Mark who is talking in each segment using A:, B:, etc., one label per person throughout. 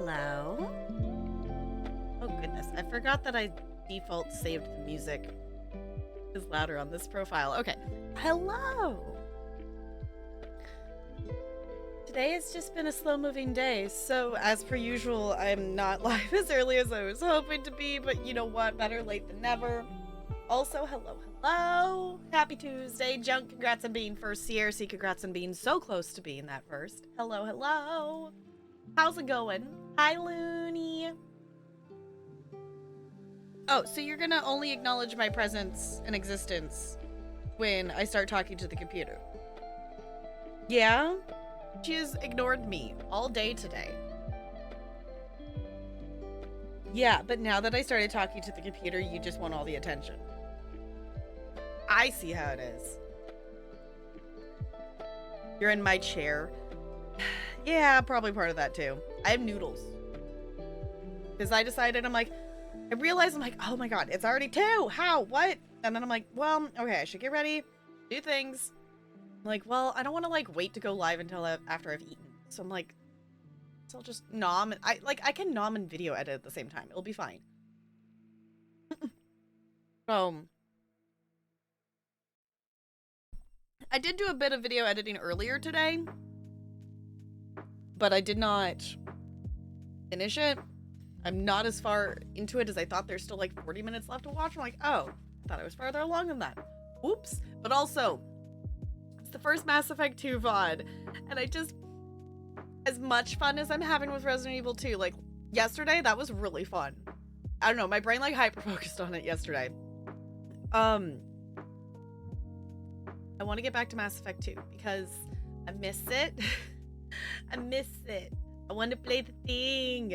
A: Hello? Oh goodness, I forgot that I default saved the music is louder on this profile. Okay. Hello! Today has just been a slow-moving day, so as per usual, I'm not live as early as I was hoping to be, but you know what? Better late than never. Also, hello! Happy Tuesday. Junk, congrats on being first. CRC, congrats on being so close to being that first. Hello! How's it going? Hi, Looney. Oh, so you're gonna only acknowledge my presence and existence when I start talking to the computer? Yeah? She has ignored me all day today. Yeah, but now that I started talking to the computer, you just want all the attention. I see how it is. You're in my chair. Yeah, probably part of that too. I have noodles. Because I decided, I realized, oh my god, it's already 2. How? What? And then I'm like, well, okay, I should get ready, do things. I'm like, well, I don't want to wait to go live until after I've eaten. So I'm like, so I'll just nom. And I can nom and video edit at the same time. It'll be fine. I did do a bit of video editing earlier today, but I did not finish it. I'm not as far into it as I thought. There's still 40 minutes left to watch. I'm like, oh, I thought I was farther along than that. Oops. But also, it's the first Mass Effect 2 VOD, and I just, as much fun as I'm having with Resident Evil 2, yesterday, that was really fun. I don't know, my brain hyper-focused on it yesterday. I want to get back to Mass Effect 2 because I miss it. I miss it. I want to play the thing.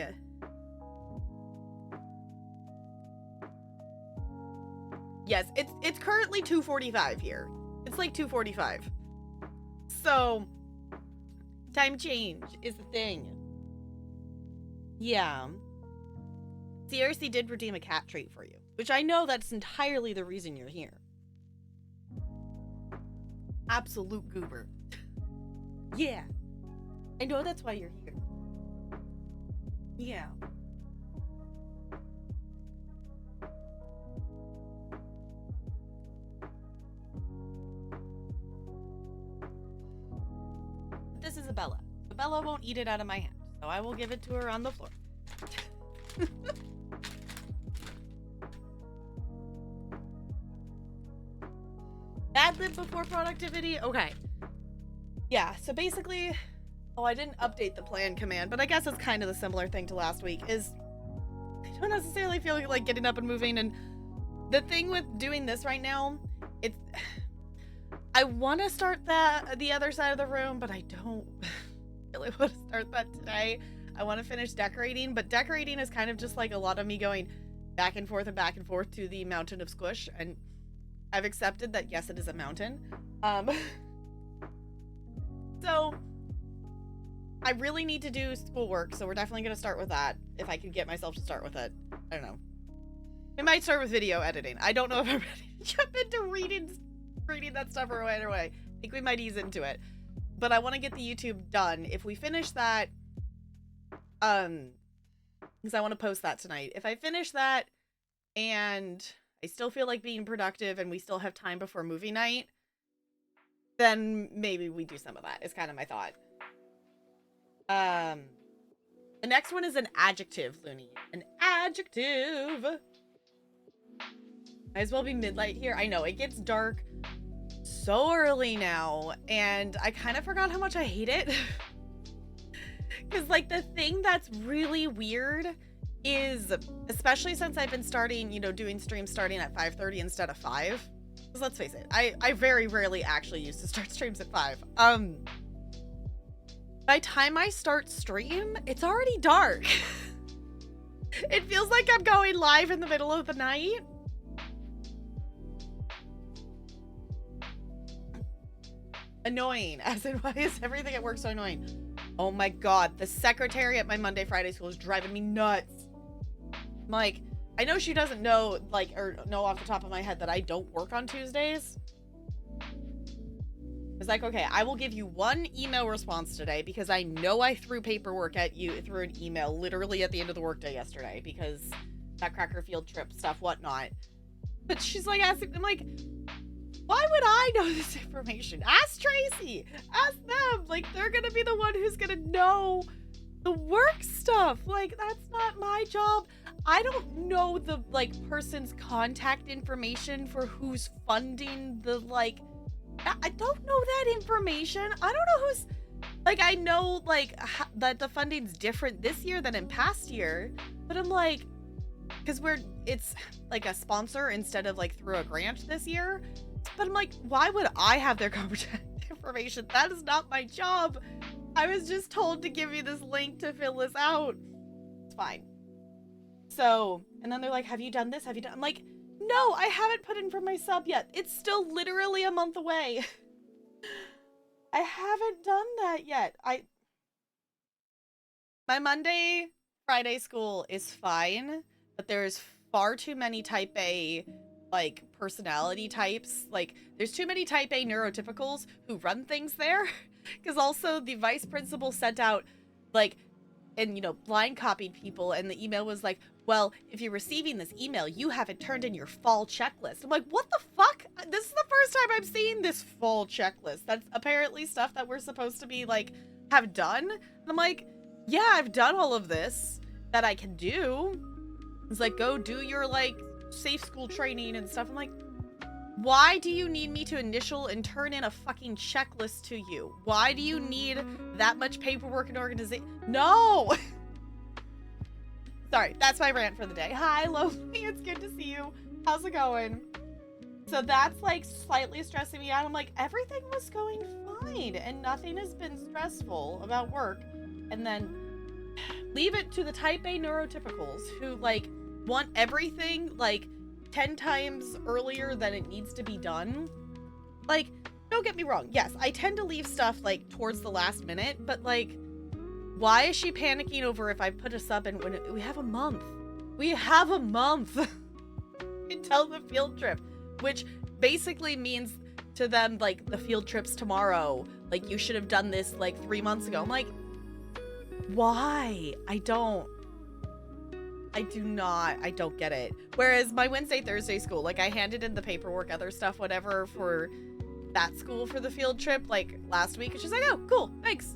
A: Yes, it's currently 2:45 here. It's 2:45. So, time change is the thing. Yeah. CRC did redeem a cat treat for you, which I know that's entirely the reason you're here. Absolute goober. Yeah. I know that's why you're here. Yeah. This is Abella. Abella won't eat it out of my hand, so I will give it to her on the floor. Bad lib before productivity? Okay. Yeah, so basically, I didn't update the plan command, but I guess it's kind of the similar thing to last week, is I don't necessarily feel like getting up and moving, and the thing with doing this right now, I want to start the other side of the room, but I don't really want to start that today. I want to finish decorating, but decorating is kind of just a lot of me going back and forth to the mountain of squish, and I've accepted that, yes, it is a mountain. So I really need to do schoolwork, so we're definitely going to start with that, if I could get myself to start with it. I don't know. I might start with video editing. I don't know if I'm ready to jump into reading that stuff right away. I think we might ease into it. But I want to get the YouTube done. If we finish that, because I want to post that tonight. If I finish that, and I still feel like being productive, and we still have time before movie night, then maybe we do some of that, is kind of my thought. The next one is an adjective, Looney. An adjective. Might as well be midnight here. I know, it gets dark so early now, and I kind of forgot how much I hate it. Because, the thing that's really weird is, especially since I've been starting, doing streams starting at 5:30 instead of 5. Because let's face it, I very rarely actually used to start streams at 5. By the time I start stream, it's already dark. It feels like I'm going live in the middle of the night. Annoying, as in, why is everything at work so annoying? Oh my god, the secretary at my Monday Friday school is driving me nuts. I know she doesn't know, or know off the top of my head that I don't work on Tuesdays. was like, okay, I will give you one email response today because I know I threw paperwork at you through an email literally at the end of the workday yesterday because that Cracker field trip stuff, whatnot. But she's like asking, I'm like, why would I know this information? Ask Tracy. Ask them. Like, they're gonna be the one who's gonna know the work stuff. Like, that's not my job. I don't know the, like, person's contact information for who's funding the, like, I don't know that information. I don't know who's, like, I know, like, that the funding's different this year than in past year, but I'm like, because it's like a sponsor instead of like through a grant this year. But I'm like, why would I have their contact information? That is not my job. I was just told to give you this link to fill this out. It's fine. So, and then they're like, have you done this? Have you done? I'm like, no, I haven't put in for my sub yet. It's still literally a month away. I haven't done that yet. My Monday, Friday school is fine, but there's far too many type A, like, personality types. Like, there's too many type A neurotypicals who run things there. Because also the vice principal sent out, like, and, you know, blind copied people, and the email was like, well, if you're receiving this email, you haven't turned in your fall checklist. I'm like, what the fuck? This is the first time I'm seeing this fall checklist. That's apparently stuff that we're supposed to be, like, have done. And I'm like, yeah, I've done all of this that I can do. It's like, go do your, like, safe school training and stuff. I'm like, why do you need me to initial and turn in a fucking checklist to you? Why do you need that much paperwork and organization? No! Sorry, that's my rant for the day. Hi, Lovely, it's good to see you. How's it going? So that's, like, slightly stressing me out. I'm like, everything was going fine, and nothing has been stressful about work. And then leave it to the type A neurotypicals who, like, want everything, like, 10 times earlier than it needs to be done. Like, don't get me wrong. Yes, I tend to leave stuff, like, towards the last minute, but, like, why is she panicking over if I put a sub in when we have a month? We have a month until the field trip, which basically means to them, like, the field trip's tomorrow. Like, you should have done this, like, 3 months ago. I'm like, why? I don't get it. Whereas my Wednesday, Thursday school, like, I handed in the paperwork, other stuff, whatever, for that school for the field trip, like, last week. And she's like, oh, cool, thanks.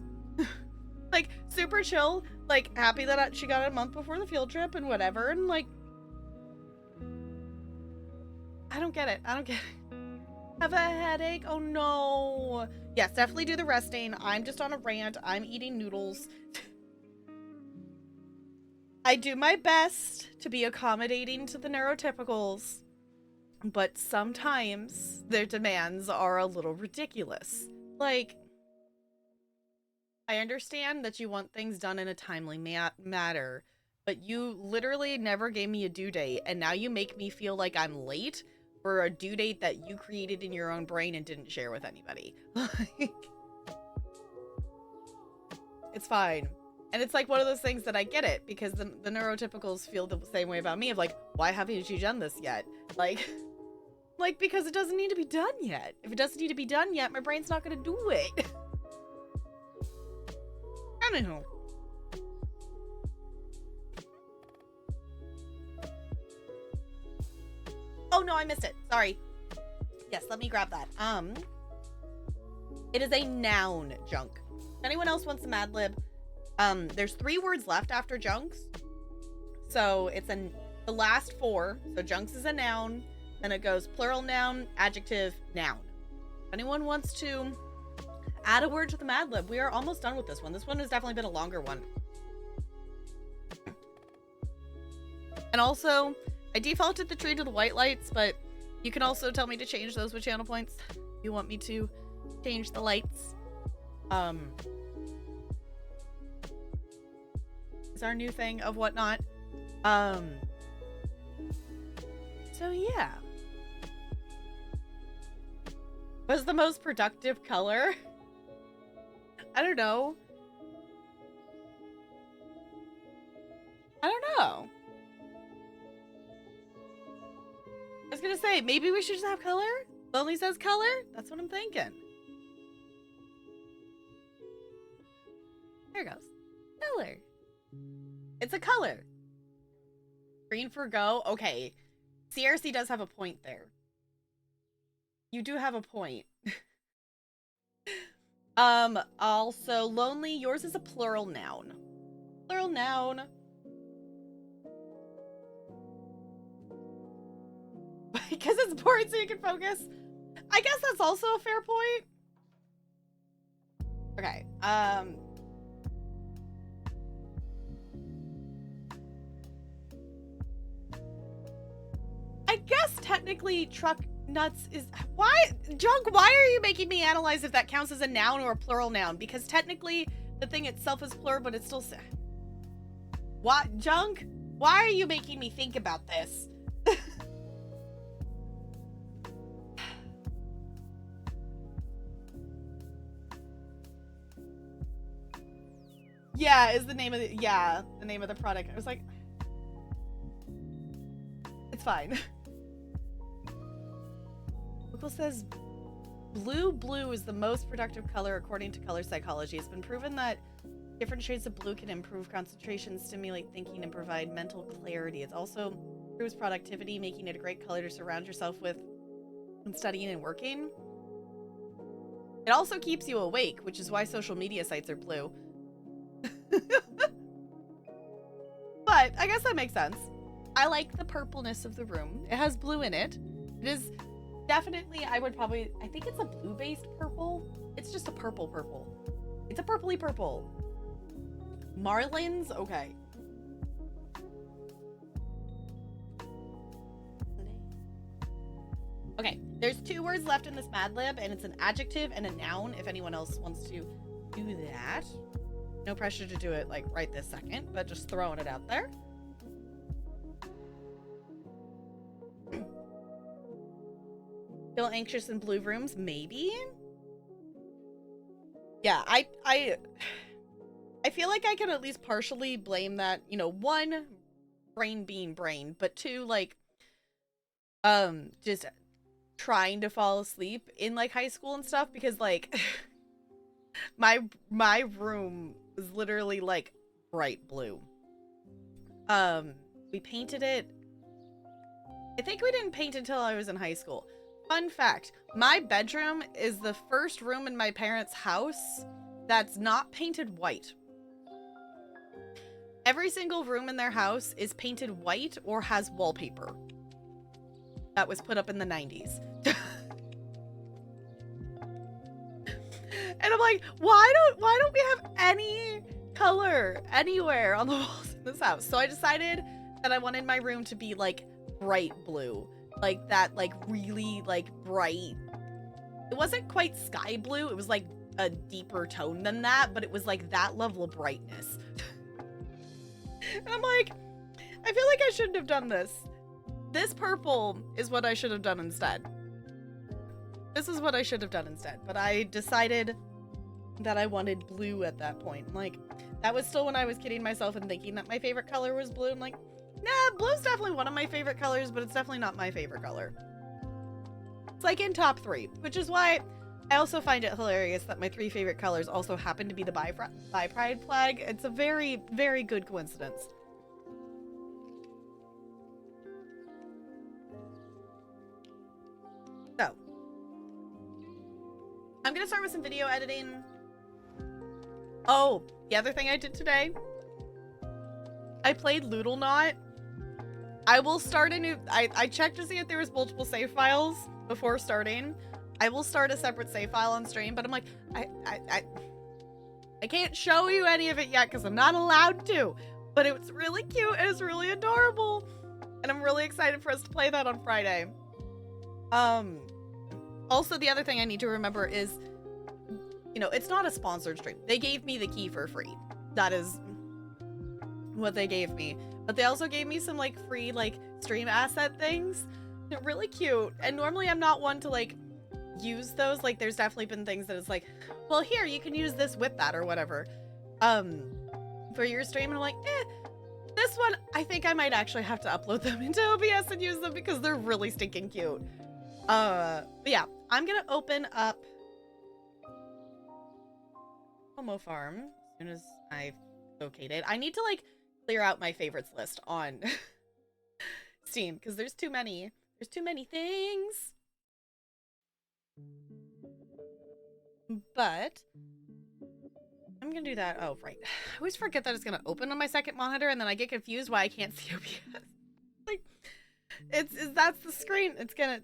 A: Like, super chill, like, happy that she got it a month before the field trip and whatever. And, like, I don't get it. Have a headache? Oh, no. Yes, definitely do the resting. I'm just on a rant. I'm eating noodles. I do my best to be accommodating to the neurotypicals, but sometimes their demands are a little ridiculous. Like, I understand that you want things done in a timely manner, but you literally never gave me a due date, and now you make me feel like I'm late for a due date that you created in your own brain and didn't share with anybody. Like, it's fine. And it's like one of those things that I get it, because the neurotypicals feel the same way about me of like, why haven't you done this yet? Like, because it doesn't need to be done yet. If it doesn't need to be done yet, my brain's not gonna do it. Anywho. Oh no, I missed it. Sorry. Yes, let me grab that. It is a noun junk. If anyone else wants a Mad Lib, there's 3 words left after junks. So it's the last 4. So junks is a noun. Then it goes plural noun, adjective, noun. If anyone wants to add a word to the Mad Lib, we are almost done with this one. This one has definitely been a longer one. And also, I defaulted the tree to the white lights, but you can also tell me to change those with channel points if you want me to change the lights. It's our new thing of whatnot. So yeah. What's the most productive color? I don't know. I was gonna say, maybe we should just have color? Lonely says color? That's what I'm thinking. There it goes. Color. It's a color. Green for go. Okay. CRC does have a point there. You do have a point. Also, lonely. Yours is a plural noun. Plural noun. Because it's boring so you can focus. I guess that's also a fair point. Okay. I guess technically truck nuts is... Why? Junk, why are you making me analyze if that counts as a noun or a plural noun? Because technically the thing itself is plural, but it's still... What? Junk? Why are you making me think about this? Yeah, is the name of the... Yeah, the name of the product. I was like... It's fine. Google says blue is the most productive color according to color psychology. It's been proven that different shades of blue can improve concentration, stimulate thinking, and provide mental clarity. It also improves productivity, making it a great color to surround yourself with when studying and working. It also keeps you awake, which is why social media sites are blue. But I guess that makes sense. I like the purpleness of the room. It has blue in it. It is definitely, I think it's a blue-based purple. It's just a purple. It's a purpley purple. Marlins? Okay. Okay, there's 2 words left in this Mad Lib, and it's an adjective and a noun if anyone else wants to do that. No pressure to do it like right this second, but just throwing it out there. Feel anxious in blue rooms? Maybe. Yeah, I feel like I can at least partially blame that, you know, 1, brain being brain, but 2, like, just trying to fall asleep in like high school and stuff, because like my room was literally like bright blue. We painted it. I think we didn't paint until I was in high school. Fun fact, my bedroom is the first room in my parents' house that's not painted white. Every single room in their house is painted white or has wallpaper that was put up in the 90s. And I'm like, why don't we have any color anywhere on the walls in this house? So I decided that I wanted my room to be like bright blue, like that, like really like bright. It wasn't quite sky blue. It was like a deeper tone than that, but it was like that level of brightness. And I'm like, I feel like I shouldn't have done this. This purple is what I should have done instead. This is what I should have done instead. But I decided that I wanted blue at that point. Like, that was still when I was kidding myself and thinking that my favorite color was blue. I'm like, nah, blue's definitely one of my favorite colors, but it's definitely not my favorite color. It's like in top 3, which is why I also find it hilarious that my 3 favorite colors also happen to be the bi pride flag. It's a very, very good coincidence. So, I'm gonna start with some video editing. Oh, the other thing I did today, I played Loodle Knot. I will start a new, I checked to see if there was multiple save files before starting. I will start a separate save file on stream, but I'm like, I can't show you any of it yet because I'm not allowed to. But it was really cute. It was really adorable. And I'm really excited for us to play that on Friday. Also, the other thing I need to remember is, you know, it's not a sponsored stream. They gave me the key for free. That is what they gave me. But they also gave me some, like, free, like, stream asset things. They're really cute. And normally I'm not one to, like, use those. Like, there's definitely been things that it's like, well, here, you can use this with that or whatever. For your stream. And I'm like, this one, I think I might actually have to upload them into OBS and use them because they're really stinking cute. But yeah, I'm gonna open up Homo Farm soon as I've okayed it. I need to like clear out my favorites list on Steam because there's too many. There's too many things. But I'm gonna do that. Oh, right. I always forget that it's gonna open on my second monitor, and then I get confused why I can't see OBS. Like, that's the screen. It's gonna.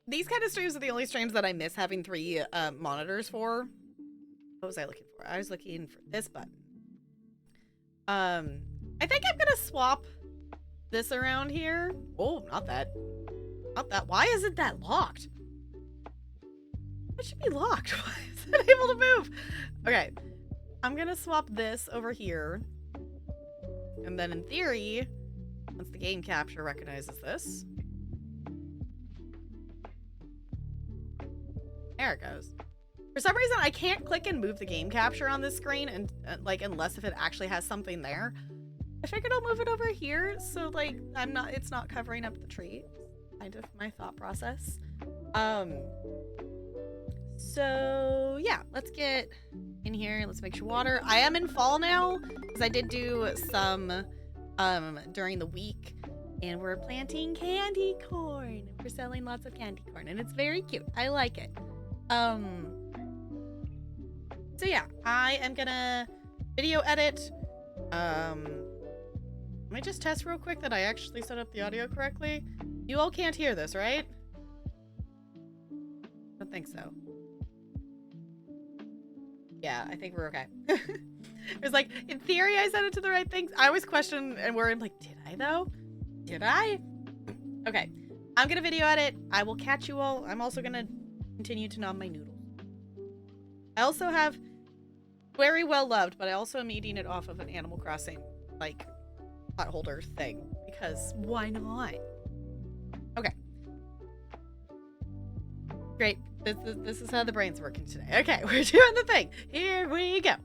A: These kind of streams are the only streams that I miss having 3 monitors for. What was I looking for? I was looking for this button. I think I'm gonna swap this around here. Oh, not that. Not that. Why isn't that locked? It should be locked. Why is it able to move? Okay. I'm gonna swap this over here. And then in theory, once the game capture recognizes this. There it goes. For some reason, I can't click and move the game capture on this screen, and like unless if it actually has something there. I figured I'll move it over here, so like it's not covering up the tree. Kind of my thought process. So yeah, let's get in here. Let's make sure water. I am in fall now because I did do some during the week, and we're planting candy corn. We're selling lots of candy corn, and it's very cute. I like it. So yeah, I am gonna video edit. Let me just test real quick that I actually set up the audio correctly. You all can't hear this, right? I don't think so. Yeah, I think we're okay. It was like, in theory, I set it to the right things. I always question and worry, like, did I though? Did I? Okay, I'm gonna video edit. I will catch you all. I'm also gonna continue to nom my noodles. I also have very well loved, but I also am eating it off of an Animal Crossing, like, pot holder thing. Because why not? Okay. Great. This is how the brain's working today. Okay, we're doing the thing. Here we go.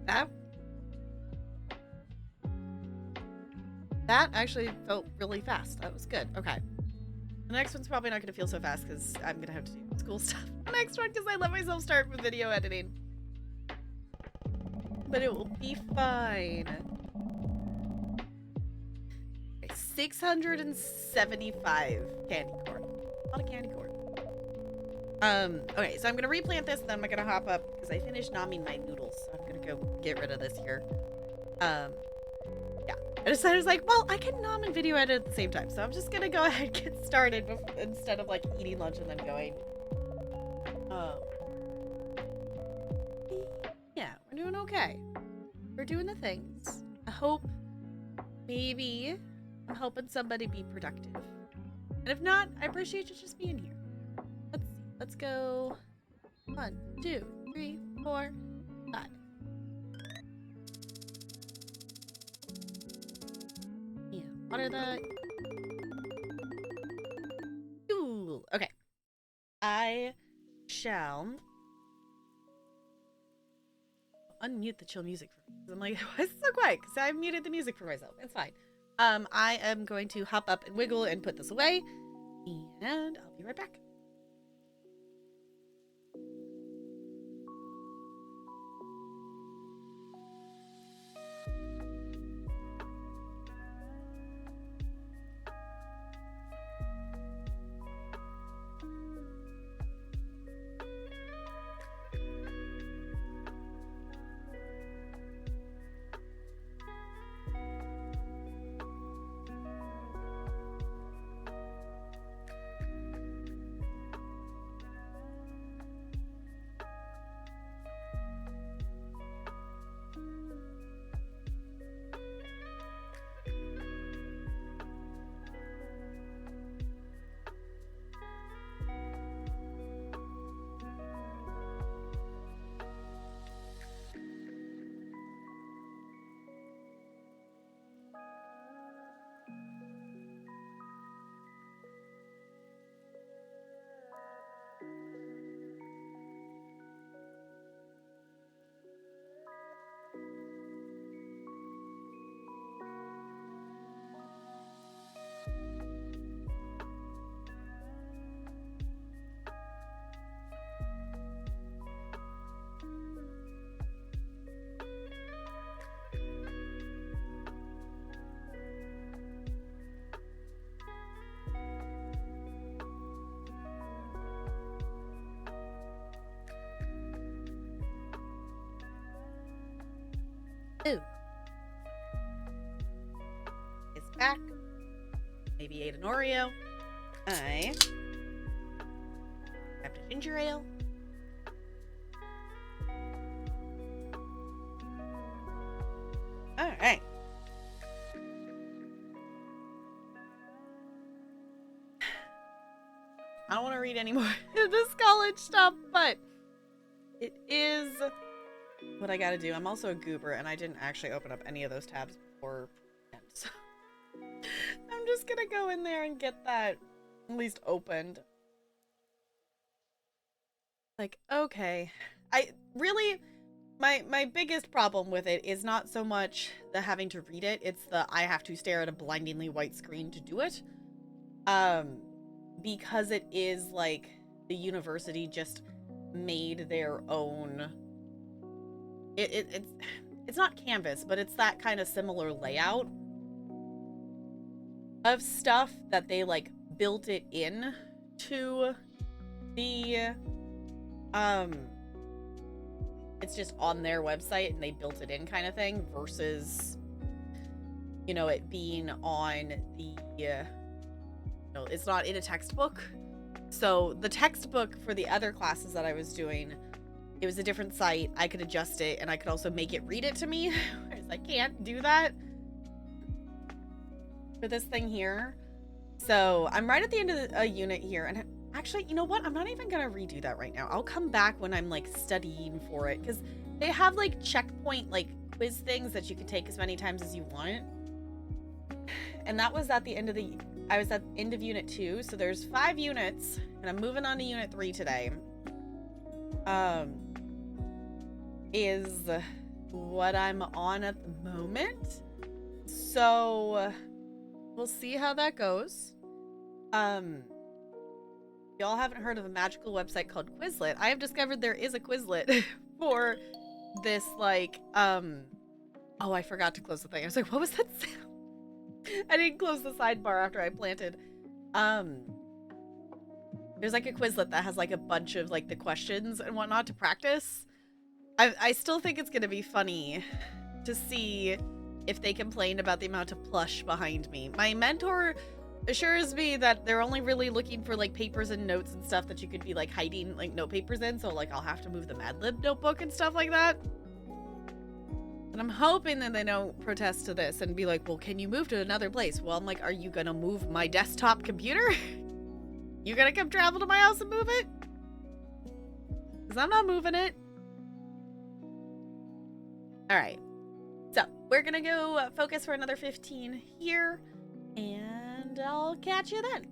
A: That actually felt really fast. That was good. Okay. The next one's probably not going to feel so fast because I'm going to have to do school stuff. The next one because I let myself start with video editing. But it will be fine. Okay, 675 candy corn. A lot of candy corn. Okay, so I'm going to replant this, then I'm going to hop up because I finished nomming my noodles. So I'm going to go get rid of this here. Yeah. I decided, I was like, well, I can nom and video edit at the same time. So I'm just going to go ahead and get started instead of like eating lunch and then going. Yeah, we're doing okay. We're doing the things. I hope maybe I'm helping somebody be productive. And if not, I appreciate you just being here. Let's see. Let's go 1, 2, 3, 4, 5. Yeah, water that. Ooh, okay. I shall unmute the chill music for me. I'm like, why is it so quiet? Because I muted the music for myself. It's fine. I am going to hop up and wiggle and put this away. And I'll be right back. Ooh. It's back. Maybe ate an Oreo. I grabbed a ginger ale. All right. I don't want to read any more of this college stuff, but it is what I gotta do. I'm also a goober, and I didn't actually open up any of those tabs before, so I'm just gonna go in there and get that at least opened. Like, okay. I really, my biggest problem with it is not so much the having to read it, it's the I have to stare at a blindingly white screen to do it. Because it is like the university just made their own. It's not Canvas, but it's that kind of similar layout of stuff that they like built it in to the it's just on their website and they built it in kind of thing versus, you know, it being on the no, it's not in a textbook. So the textbook for the other classes that I was doing, it was a different site. I could adjust it and I could also make it read it to me. Whereas I can't do that for this thing here. So I'm right at the end of a unit here. And actually, you know what? I'm not even going to redo that right now. I'll come back when I'm like studying for it. Because they have like checkpoint, like quiz things that you can take as many times as you want. And that was at the end of I was at the end of unit 2. So there's 5 units. And I'm moving on to unit 3 today. what I'm on at the moment. So we'll see how that goes. Y'all haven't heard of a magical website called Quizlet. I have discovered there is a Quizlet for this, like, oh, I forgot to close the thing. I was like, what was that sound? I didn't close the sidebar after I planted. There's like a Quizlet that has like a bunch of like the questions and whatnot to practice. I still think it's gonna be funny to see if they complain about the amount of plush behind me. My mentor assures me that they're only really looking for like papers and notes and stuff that you could be like hiding like note papers in, so like I'll have to move the Mad Lib notebook and stuff like that. And I'm hoping that they don't protest to this and be like, well, can you move to another place? Well, I'm like, are you gonna move my desktop computer? You gonna come travel to my house and move it? Because I'm not moving it. All right. So we're gonna go focus for another 15 here, and I'll catch you then.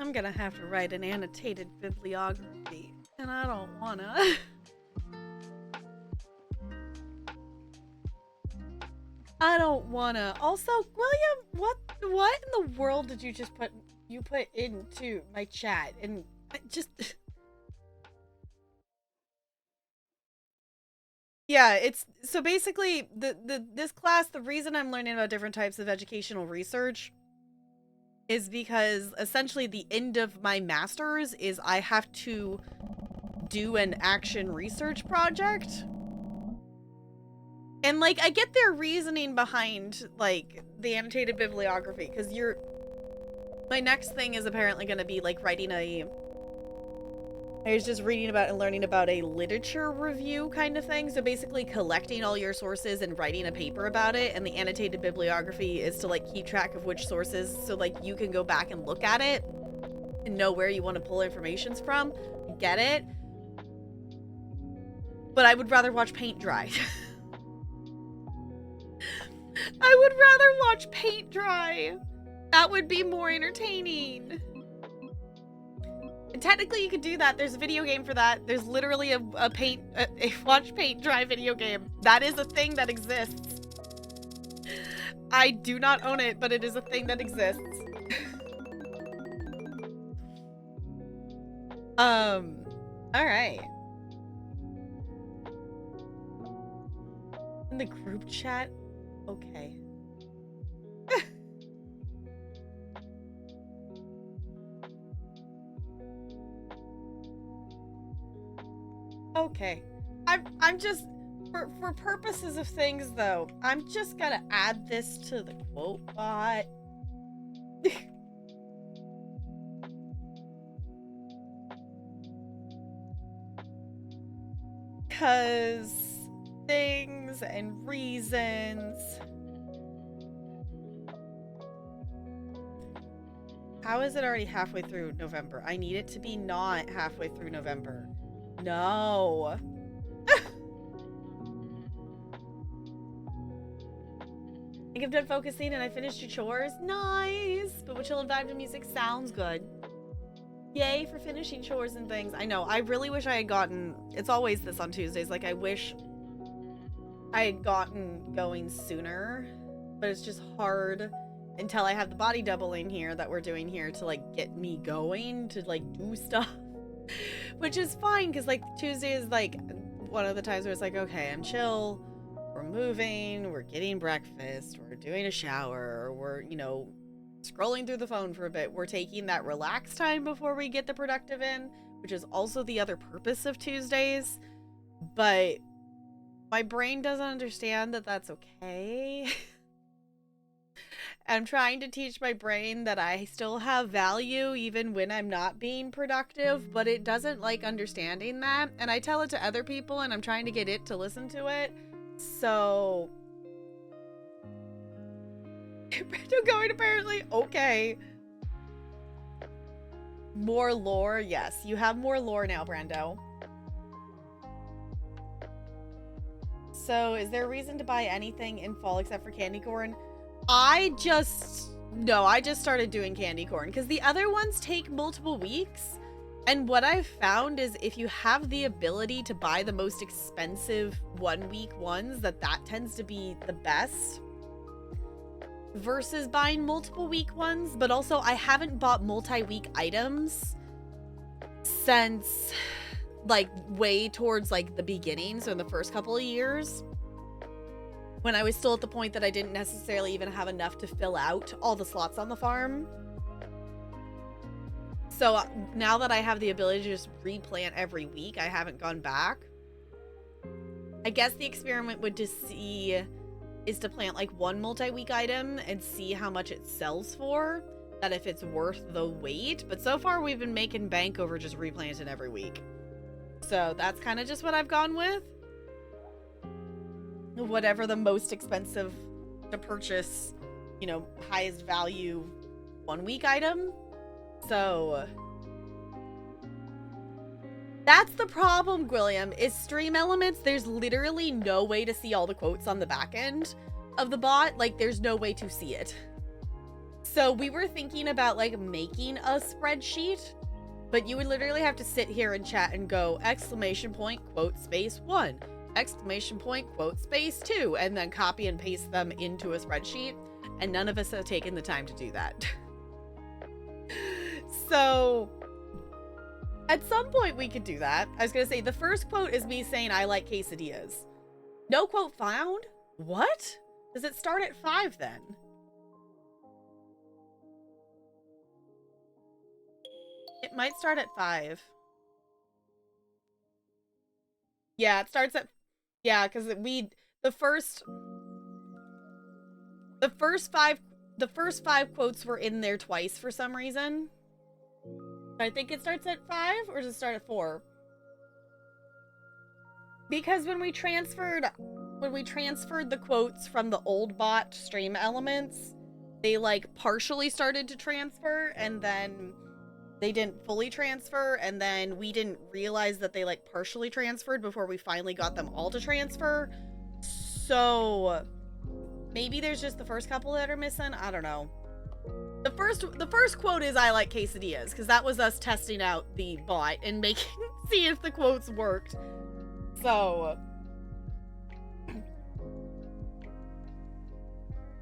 A: I'm gonna have to write an annotated bibliography, and I don't wanna. I don't wanna. Also, William, what in the world did you just put into my chat? And just yeah, it's so basically this class, the reason I'm learning about different types of educational research is because essentially the end of my master's is I have to do an action research project. And, like, I get their reasoning behind, like, the annotated bibliography, because my next thing is apparently going to be, like, writing I was just reading about and learning about a literature review kind of thing, so basically collecting all your sources and writing a paper about it, and the annotated bibliography is to, like, keep track of which sources, so, like, you can go back and look at it and know where you want to pull information from. Get it? But I would rather watch paint dry. I would rather watch paint dry. That would be more entertaining. And technically you could do that. There's a video game for that. There's literally a watch paint dry video game. That is a thing that exists. I do not own it, but it is a thing that exists. Alright. In the group chat? Okay. Okay. I'm just for purposes of things though, I'm just gonna add this to the quote bot. Cause things and reasons. How is it already halfway through November? I need it to be not halfway through November. No. I think I'm done focusing and I finished your chores. Nice. But with chill and vibe to music sounds good. Yay for finishing chores and things. I know. I really wish I had gotten... It's always this on Tuesdays. Like, I wish I had gotten going sooner. But it's just hard until I have the body doubling here that we're doing here to, like, get me going to, like, do stuff. Which is fine, because, like, Tuesday is, like, one of the times where it's like, okay, I'm chill. We're moving. We're getting breakfast. We're doing a shower. We're, you know... scrolling through the phone for a bit. We're taking that relaxed time before we get the productive in, which is also the other purpose of Tuesdays. But my brain doesn't understand that that's okay. I'm trying to teach my brain that I still have value even when I'm not being productive, but it doesn't like understanding that. And I tell it to other people and I'm trying to get it to listen to it. So... Brando going apparently. Okay. More lore. Yes, you have more lore now, Brando. So, is there a reason to buy anything in fall except for candy corn? I just started doing candy corn because the other ones take multiple weeks. And what I've found is if you have the ability to buy the most expensive 1 week ones, that tends to be the best. Versus buying multiple week ones, but also I haven't bought multi-week items since like way towards like the beginning, so in the first couple of years when I was still at the point that I didn't necessarily even have enough to fill out all the slots on the farm. So now that I have the ability to just replant every week, I haven't gone back. I guess the experiment would just see is to plant like one multi-week item and see how much it sells for, that if it's worth the wait. But so far we've been making bank over just replanting every week. So that's kind of just what I've gone with. Whatever the most expensive to purchase, you know, highest value 1 week item. So that's the problem, Gwilliam, is Stream Elements, there's literally no way to see all the quotes on the back end of the bot. Like, there's no way to see it. So we were thinking about like making a spreadsheet, but you would literally have to sit here and chat and go exclamation point quote space 1, exclamation point quote space 2, and then copy and paste them into a spreadsheet, and none of us have taken the time to do that. So at some point we could do that. I was gonna say the first quote is me saying I like quesadillas. No quote found? What? Does it start at 5 then? It might start at 5. Yeah, it starts at... Yeah, because the first 5 quotes were in there twice for some reason. I think it starts at 5, or does it start at 4? Because when we transferred the quotes from the old bot stream elements, they like partially started to transfer, and then they didn't fully transfer, and then we didn't realize that they like partially transferred before we finally got them all to transfer. So maybe there's just the first couple that are missing. I don't know. The first quote is I like quesadillas, because that was us testing out the bot and making see if the quotes worked. So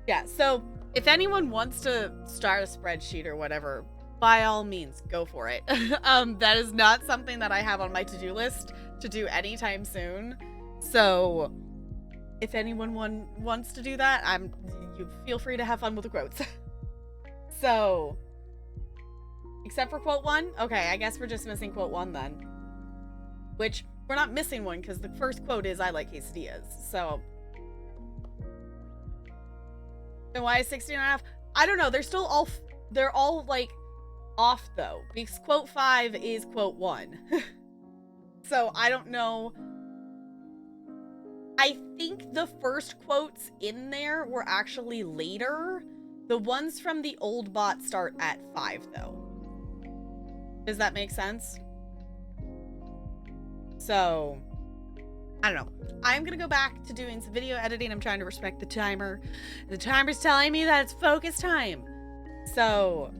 A: yeah, so if anyone wants to start a spreadsheet or whatever, by all means, go for it. That is not something that I have on my to-do list to do anytime soon. So if anyone wants to do that, you feel free to have fun with the quotes. So, except for quote 1, okay, I guess we're just missing quote 1 then. Which, we're not missing one because the first quote is I like quesadillas, so. And why is 16.5? I don't know, they're all like off though, because quote 5 is quote 1. So I don't know. I think the first quotes in there were actually later. The ones from the old bot start at 5 though. Does that make sense? So, I don't know. I'm gonna go back to doing some video editing. I'm trying to respect the timer. The timer's telling me that it's focus time. So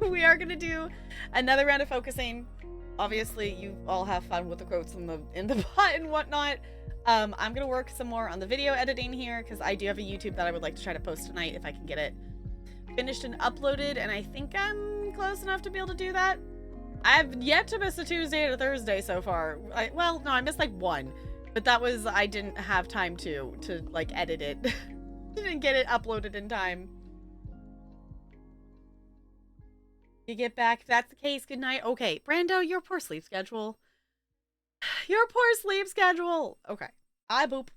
A: we are gonna do another round of focusing. Obviously, you all have fun with the quotes in the bot and whatnot. I'm gonna work some more on the video editing here because I do have a YouTube that I would like to try to post tonight if I can get it finished and uploaded, and I think I'm close enough to be able to do that. I've yet to miss a Tuesday and a Thursday so far. Well, no, I missed like 1, but that was I didn't have time to like edit it. Didn't get it uploaded in time. You get back. If that's the case, good night. Okay, Brando, your poor sleep schedule. Your poor sleep schedule. Okay. I boop.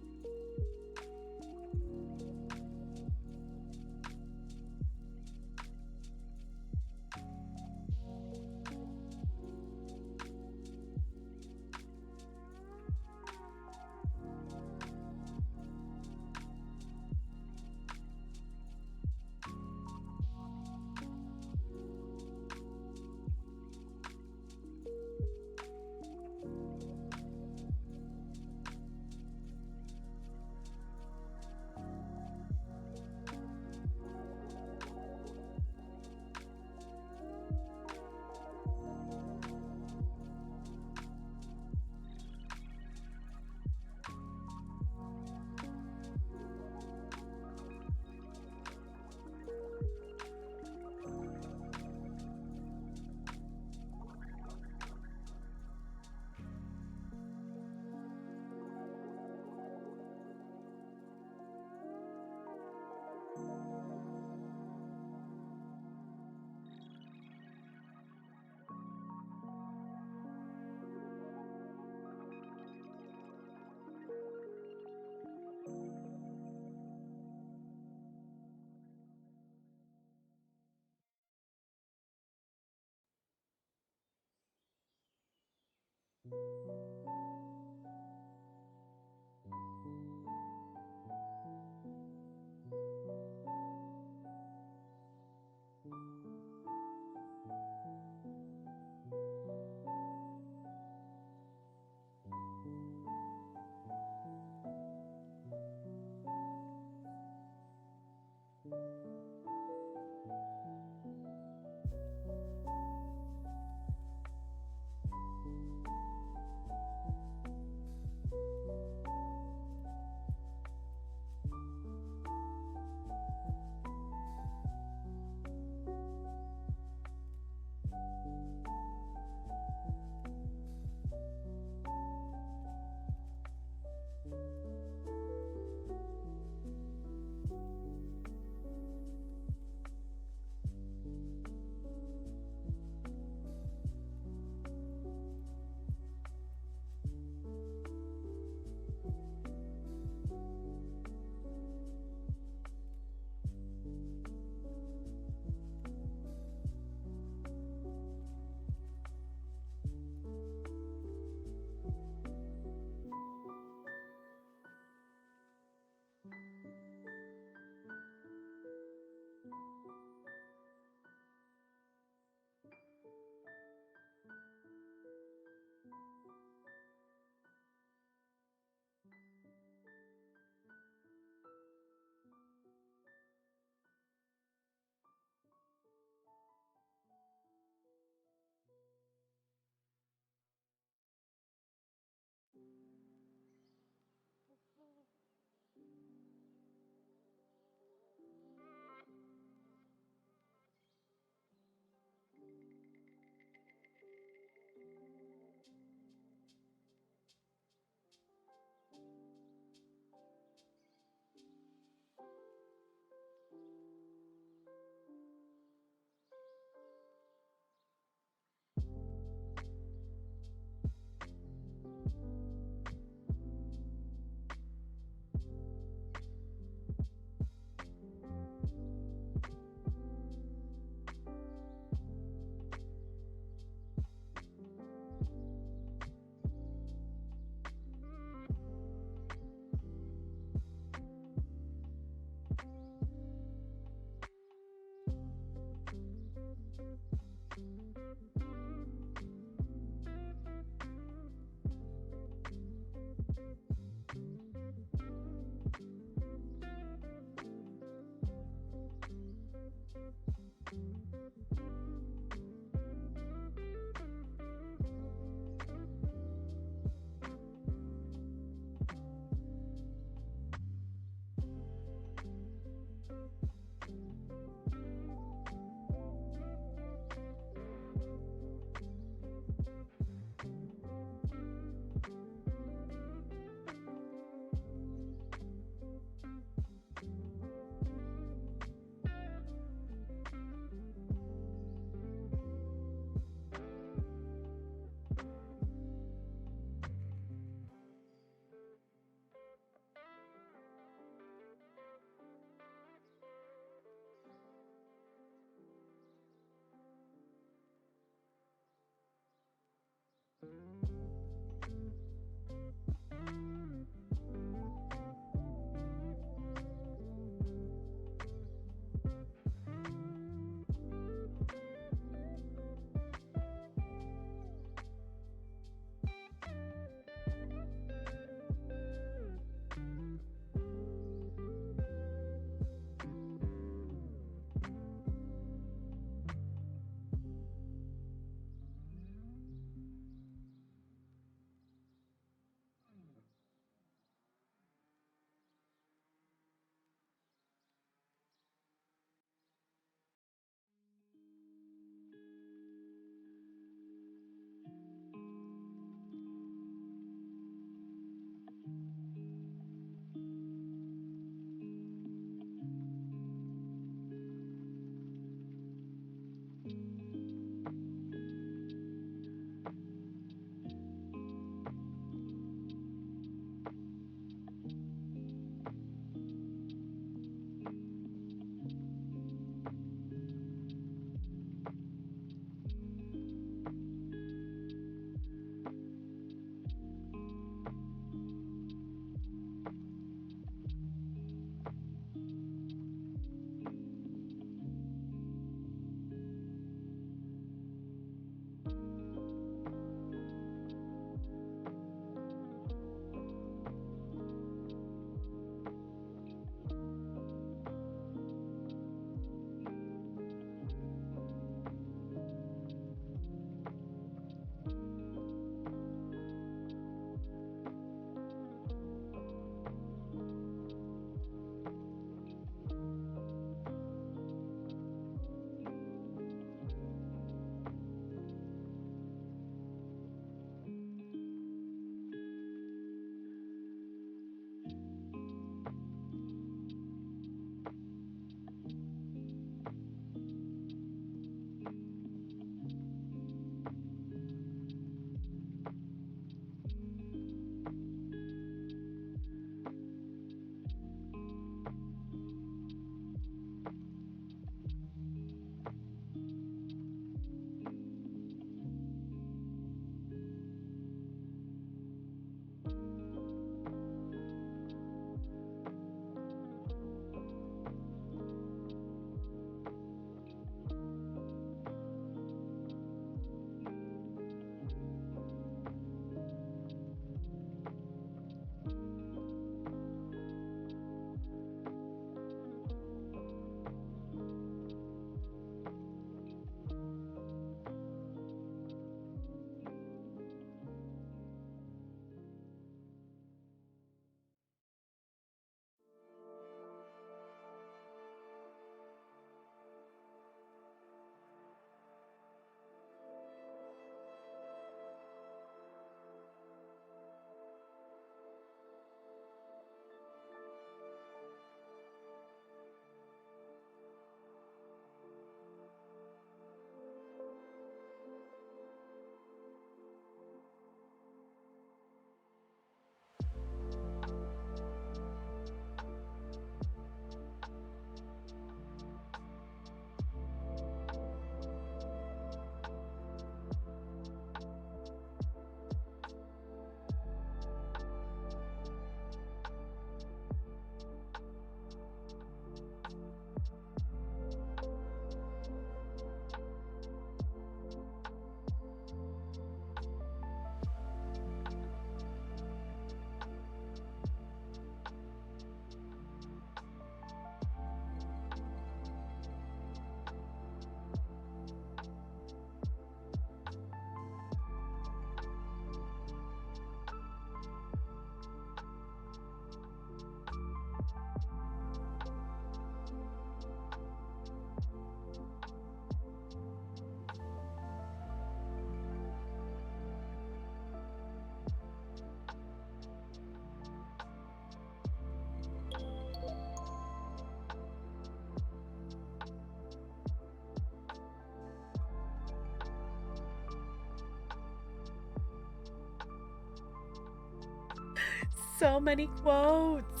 A: so many quotes.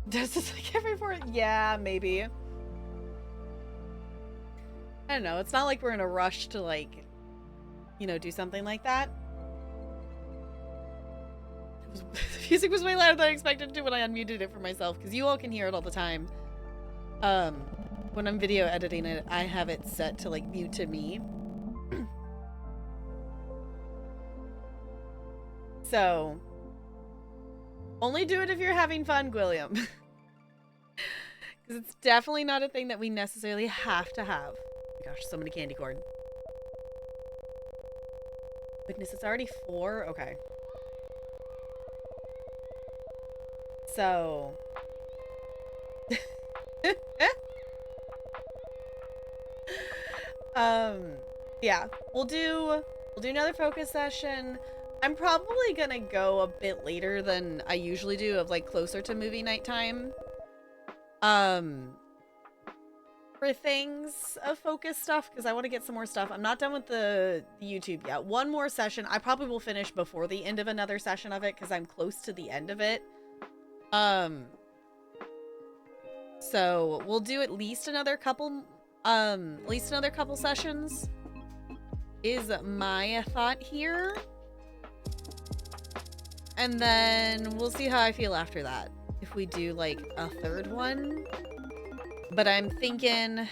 A: Does this like every 4? Yeah, maybe. I don't know. It's not like we're in a rush to like, you know, do something like that. The music was way louder than I expected to when I unmuted it for myself, because you all can hear it all the time. When I'm video editing it, I have it set to like mute to me. So, only do it if you're having fun, Gwilliam. Because it's definitely not a thing that we necessarily have to have. Oh my gosh, so many candy corn. Goodness, it's already 4? Okay. So... yeah, we'll do another focus session. I'm probably gonna go a bit later than I usually do, of like closer to movie night time. For things of focus stuff, because I want to get some more stuff. I'm not done with the YouTube yet. One more session. I probably will finish before the end of another session of it, because I'm close to the end of it. So we'll do at least another couple sessions is my thought here. And then we'll see how I feel after that. If we do like a third one. But I'm thinking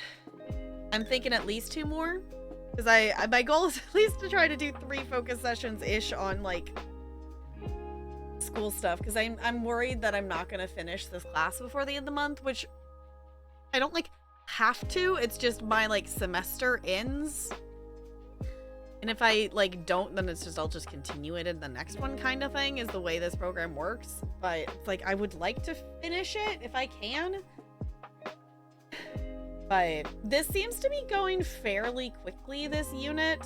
A: at least 2 more. Because my goal is at least to try to do 3 focus sessions-ish on like school stuff. Because I'm worried that I'm not gonna finish this class before the end of the month, which I don't like have to. It's just my like semester ends. And if I like don't, then it's just I'll just continue it in the next one kind of thing is the way this program works. But it's like I would like to finish it if I can. But this seems to be going fairly quickly, this unit.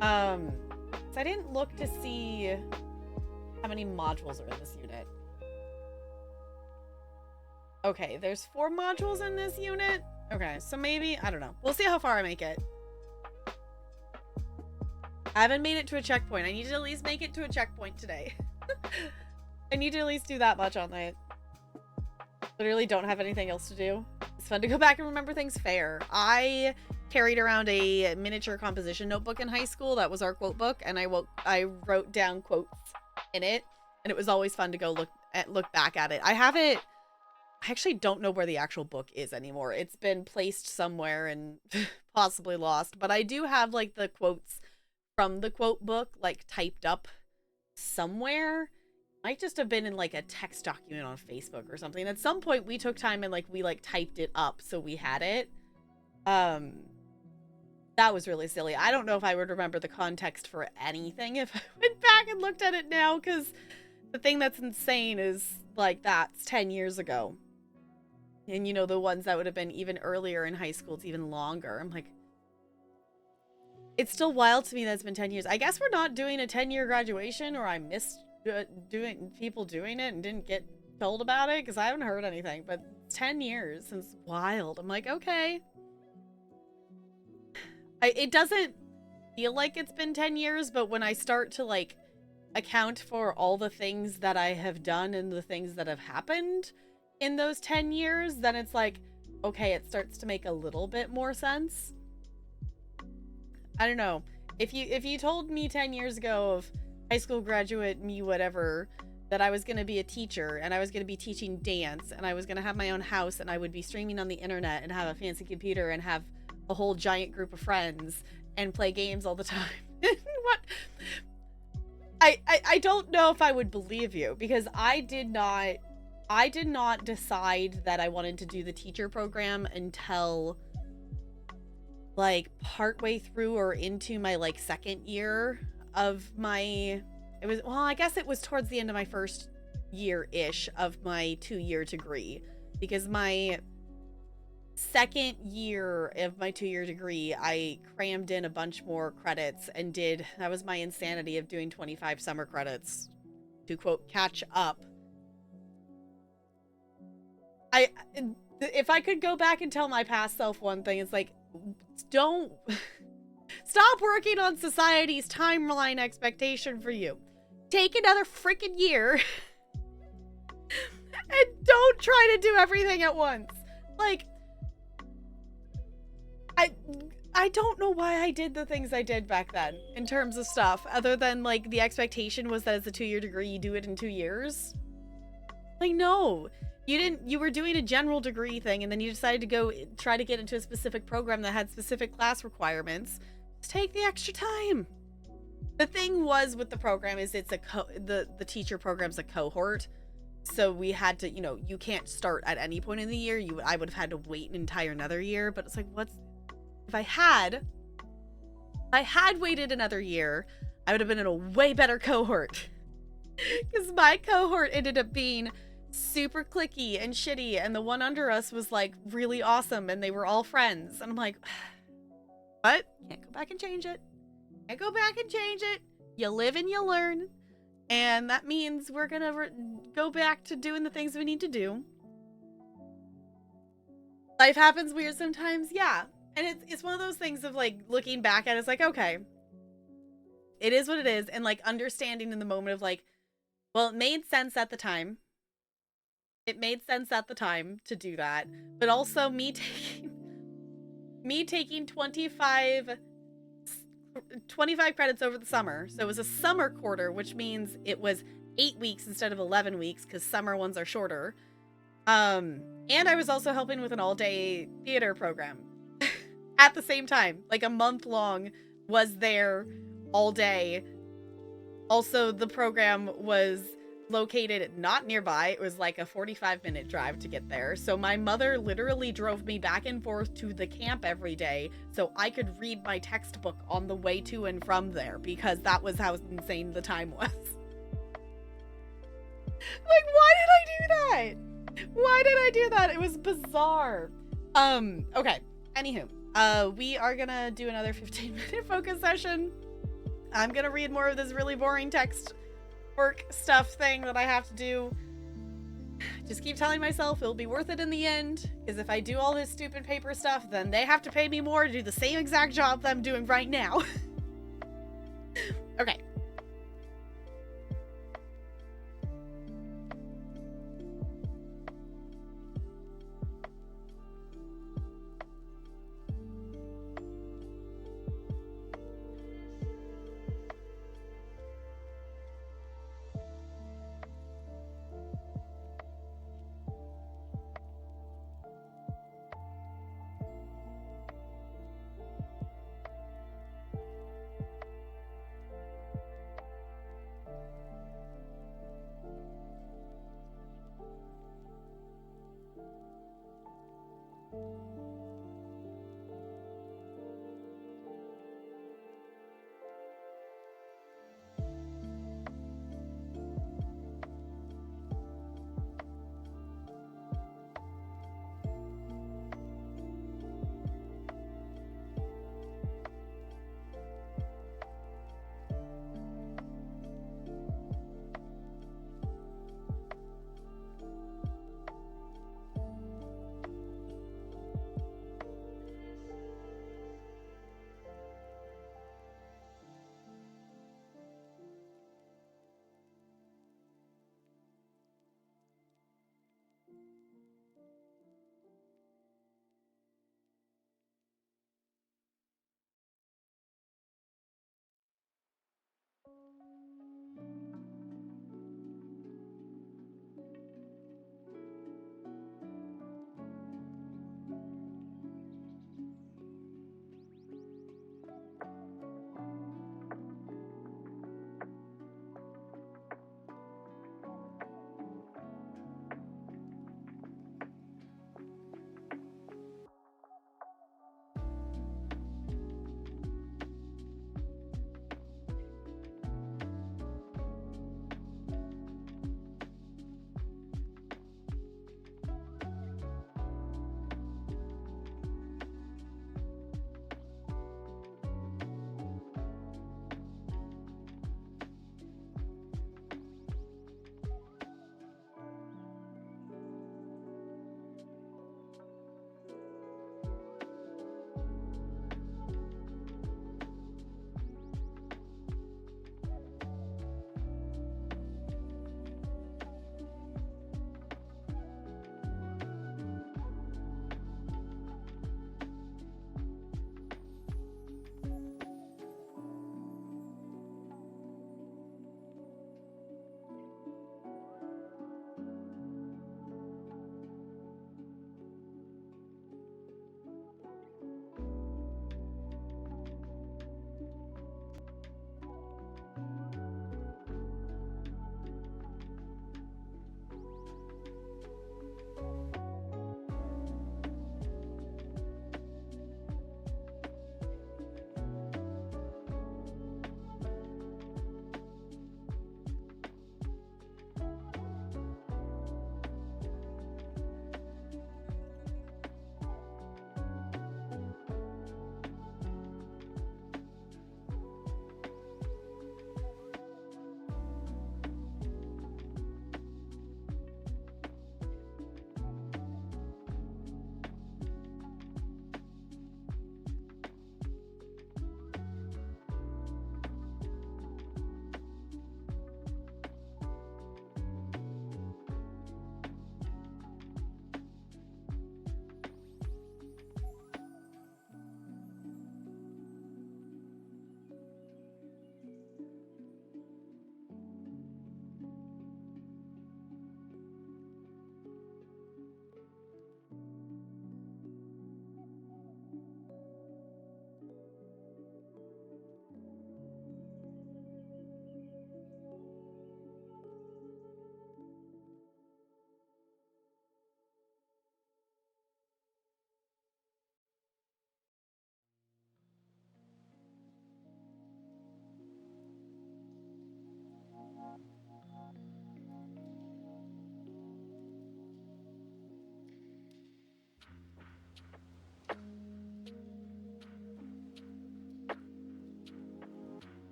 A: So I didn't look to see how many modules are in this unit. Okay, there's 4 modules in this unit. Okay, so maybe, I don't know. We'll see how far I make it. I haven't made it to a checkpoint. I need to at least make it to a checkpoint today. I need to at least do that much on it. Literally don't have anything else to do. It's fun to go back and remember things fair. I carried around a miniature composition notebook in high school. That was our quote book, and I wrote down quotes in it, and it was always fun to go look back at it. I have it. I actually don't know where the actual book is anymore. It's been placed somewhere and possibly lost, but I do have like the quotes from the quote book like typed up somewhere. Might just have been in like a text document on Facebook or something. At some point we took time and like we like typed it up so we had it. That was really silly. I don't know if I would remember the context for anything if I went back and looked at it now, because the thing that's insane is like that's 10 years ago. And you know, the ones that would have been even earlier in high school, it's even longer. I'm like, it's still wild to me that it's been 10 years. I guess we're not doing a 10-year graduation, or I missed people doing it and didn't get told about it because I haven't heard anything. But 10 years since wild. I'm like, okay. It doesn't feel like it's been 10 years, but when I start to like account for all the things that I have done and the things that have happened in those 10 years, then it's like, okay, it starts to make a little bit more sense. I don't know. If you told me 10 years ago of high school graduate me whatever, that I was going to be a teacher and I was going to be teaching dance and I was going to have my own house and I would be streaming on the internet and have a fancy computer and have a whole giant group of friends and play games all the time. What? I don't know if I would believe you, because I did not decide that I wanted to do the teacher program until like partway through or into my like second year of my, I guess it was towards the end of my first year-ish of my 2-year degree, because my second year of my 2-year degree, I crammed in a bunch more credits and that was my insanity of doing 25 summer credits to quote catch up. If I could go back and tell my past self one thing, it's like, don't Stop working on society's timeline expectation for you. Take another freaking year and don't try to do everything at once. Like, I don't know why I did the things I did back then in terms of stuff, other than like the expectation was that it's a 2-year degree, you do it in 2 years. Like, no, you were doing a general degree thing and then you decided to go try to get into a specific program that had specific class requirements. Just take the extra time. The thing was with the program is it's the teacher program's a cohort. So we had to, you can't start at any point in the year. I would have had to wait an entire another year, but it's like, if I had waited another year, I would have been in a way better cohort. Because my cohort ended up being super cliquey and shitty, and the one under us was like really awesome, and they were all friends. And I'm like, what? Can't go back and change it. Can't go back and change it. You live and you learn. And that means we're gonna go back to doing the things we need to do. Life happens weird sometimes, yeah. And it's one of those things of like looking back at it, it's like, okay, it is what it is, and like understanding in the moment of like, well, it made sense at the time. It made sense at the time to do that, but also me taking 25 credits over the summer. So it was a summer quarter, which means it was 8 weeks instead of 11 weeks because summer ones are shorter. And I was also helping with an all-day theater program at the same time. Like a month long was there all day. Also, the program was located not nearby. It was like a 45-minute drive to get there. So my mother literally drove me back and forth to the camp every day so I could read my textbook on the way to and from there, because that was how insane the time was. Like, why did I do that? Why did I do that? It was bizarre. Okay. Anywho, we are gonna do another 15-minute focus session. I'm gonna read more of this really boring text work stuff thing that I have to do. Just keep telling myself it'll be worth it in the end, because if I do all this stupid paper stuff, then they have to pay me more to do the same exact job that I'm doing right now. Okay.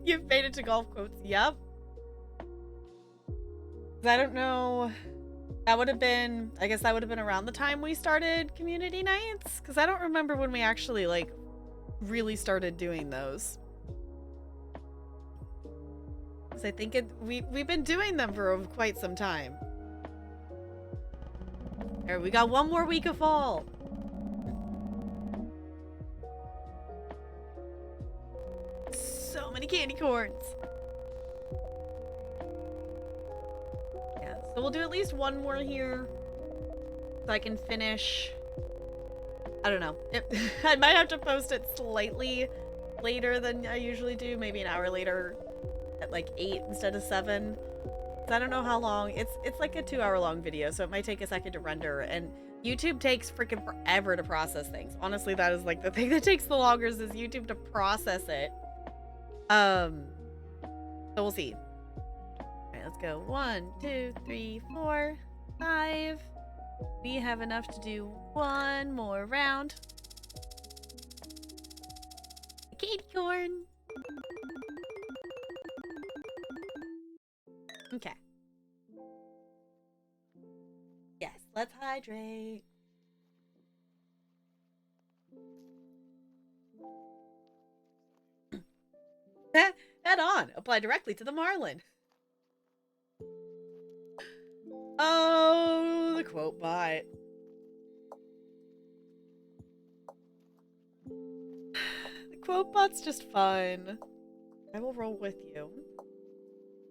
A: You've made it to golf quotes. Yep. I don't know. That would have been, I guess that would have been around the time we started community nights. Because I don't remember when we actually, like, really started doing those. Because I think we've been doing them for quite some time. There, we got one more week of fall. So many candy corns. Yeah, so we'll do at least one more here. So I can finish. I don't know. I might have to post it slightly later than I usually do. Maybe an hour later at like 8 instead of 7. I don't know how long. It's like a 2-hour-long video, so it might take a second to render. And YouTube takes freaking forever to process things. Honestly, that is like the thing that takes the longest is YouTube to process it. So we'll see. All right, let's go. 1, 2, 3, 4, 5. We have enough to do one more round. Candy corn. Okay. Yes, let's hydrate. Head on. Apply directly to the marlin. Oh, the quote bot. The quote bot's just fun. I will roll with you.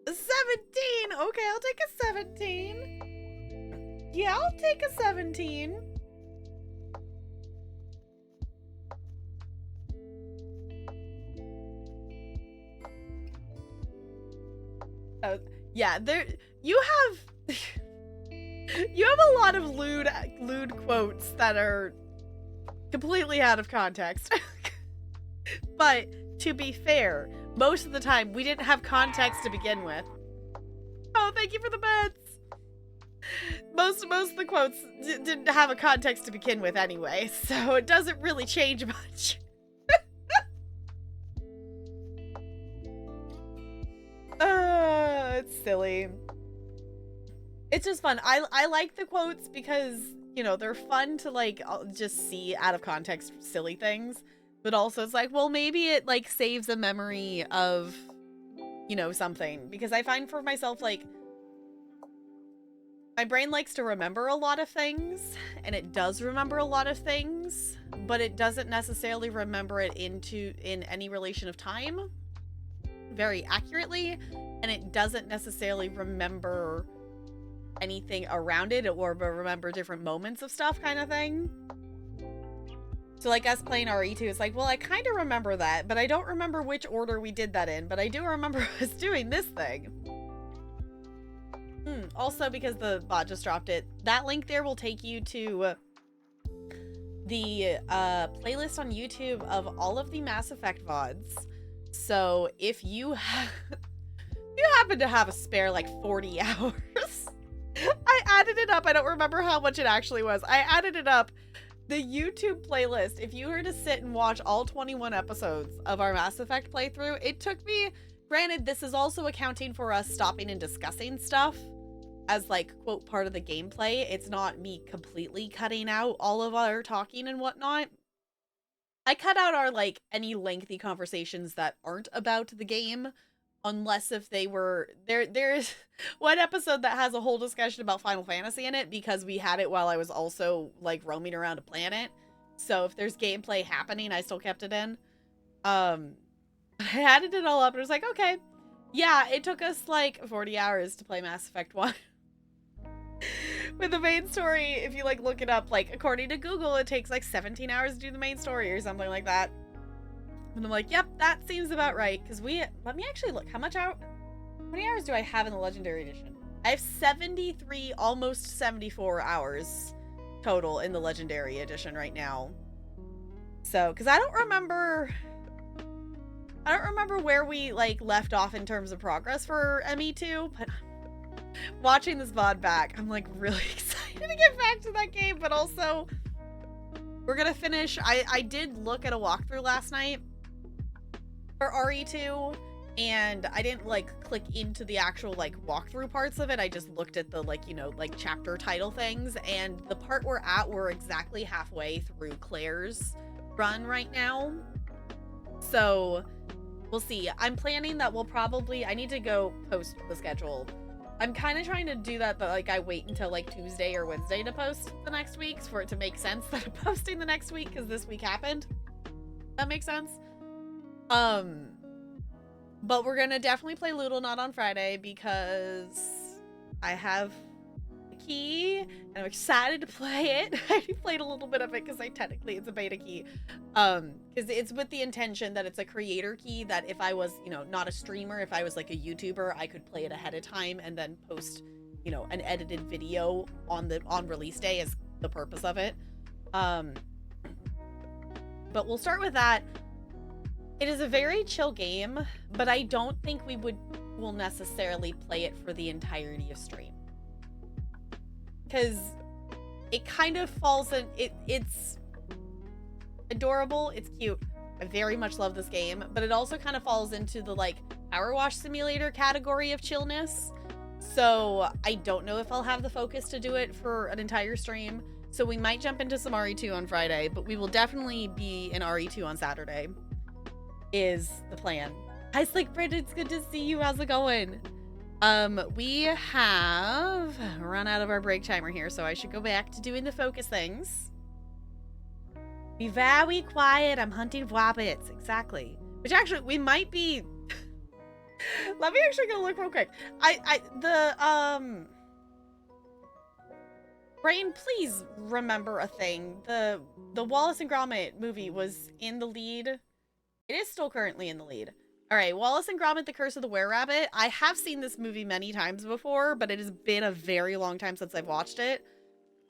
A: 17! Okay, I'll take a 17. Yeah, I'll take a 17. Oh, yeah, there you have you have a lot of lewd quotes that are completely out of context. But to be fair, most of the time we didn't have context to begin with. Oh, thank you for the bets. Most of the quotes didn't have a context to begin with anyway, so it doesn't really change much. It's silly. It's just fun. I like the quotes because, you know, they're fun to like just see out of context silly things, but also it's like, well, maybe it like saves a memory of, you know, something, because I find for myself, like, my brain likes to remember a lot of things, and it does remember a lot of things, but it doesn't necessarily remember it in any relation of time very accurately, and it doesn't necessarily remember anything around it or remember different moments of stuff kind of thing. So like us playing RE2, it's like, well, I kind of remember that, but I don't remember which order we did that in, but I do remember us doing this thing. Also, because the bot just dropped it, that link there will take you to the playlist on YouTube of all of the Mass Effect VODs. So if you happen to have a spare like 40 hours, I added it up. I don't remember how much it actually was. I added it up. The YouTube playlist, if you were to sit and watch all 21 episodes of our Mass Effect playthrough, it took me, granted, this is also accounting for us stopping and discussing stuff as like, quote, part of the gameplay. It's not me completely cutting out all of our talking and whatnot. I cut out our, like, any lengthy conversations that aren't about the game, unless if they were, there's one episode that has a whole discussion about Final Fantasy in it, because we had it while I was also, like, roaming around a planet. So if there's gameplay happening, I still kept it in. I added it all up, and I was like, okay, yeah, it took us, like, 40 hours to play Mass Effect 1. With the main story, if you like look it up, like according to Google, it takes like 17 hours to do the main story or something like that. And I'm like, yep, that seems about right. Because let me actually look, how many hours do I have in the Legendary Edition? I have 73, almost 74 hours total in the Legendary Edition right now. So, because I don't remember where we like left off in terms of progress for ME2, but watching this VOD back, I'm like really excited to get back to that game, but also we're gonna finish. I did look at a walkthrough last night for RE2 and I didn't like click into the actual like walkthrough parts of it. I just looked at the like, you know, like chapter title things, and the part we're at, we're exactly halfway through Claire's run right now. So we'll see. I'm planning that we'll probably, I need to go post the schedule. I'm kind of trying to do that, but like I wait until like Tuesday or Wednesday to post the next week's for it to make sense that I'm posting the next week, because this week happened. That makes sense. But we're gonna definitely play Loodle Not on Friday because I have the key and I'm excited to play it. I played a little bit of it because it's a beta key. Because it's with the intention that it's a creator key, that if I was, you know, not a streamer, if I was like a YouTuber, I could play it ahead of time and then post, you know, an edited video on release day is the purpose of it. But we'll start with that. It is a very chill game, but I don't think we will necessarily play it for the entirety of stream. Because it kind of falls in, it's adorable, it's cute. I very much love this game, but it also kind of falls into the like Power Wash Simulator category of chillness. So I don't know if I'll have the focus to do it for an entire stream. So we might jump into some RE2 on Friday, but we will definitely be in RE2 on Saturday. Is the plan. Hi Slick Brit, it's good to see you. How's it going? We have run out of our break timer here, so I should go back to doing the focus things. Be very quiet. I'm hunting wabbits. Exactly. Which actually we might be. Let me actually go look real quick. Brain, please remember a thing. The Wallace and Gromit movie was in the lead. It is still currently in the lead. All right, Wallace and Gromit: The Curse of the Were-Rabbit. I have seen this movie many times before, but it has been a very long time since I've watched it.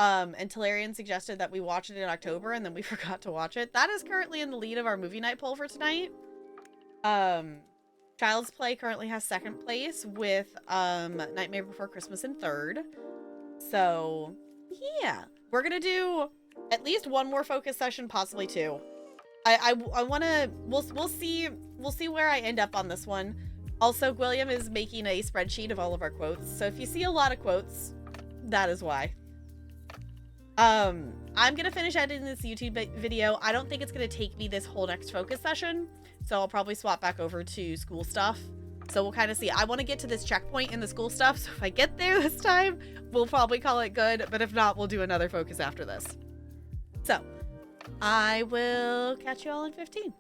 A: And Talarian suggested that we watch it in October, and then we forgot to watch it. That is currently in the lead of our movie night poll for tonight. Child's Play currently has second place with Nightmare Before Christmas in third. So yeah, we're gonna do at least one more focus session, possibly two. I want to, we'll see where I end up on this one. Also, William is making a spreadsheet of all of our quotes, so if you see a lot of quotes, that is why. I'm gonna finish editing this YouTube video. I don't think it's gonna take me this whole next focus session, so I'll probably swap back over to school stuff. So we'll kind of see. I want to get to this checkpoint in the school stuff, so if I get there this time, we'll probably call it good, but if not, we'll do another focus after this. So I will catch you all in 15.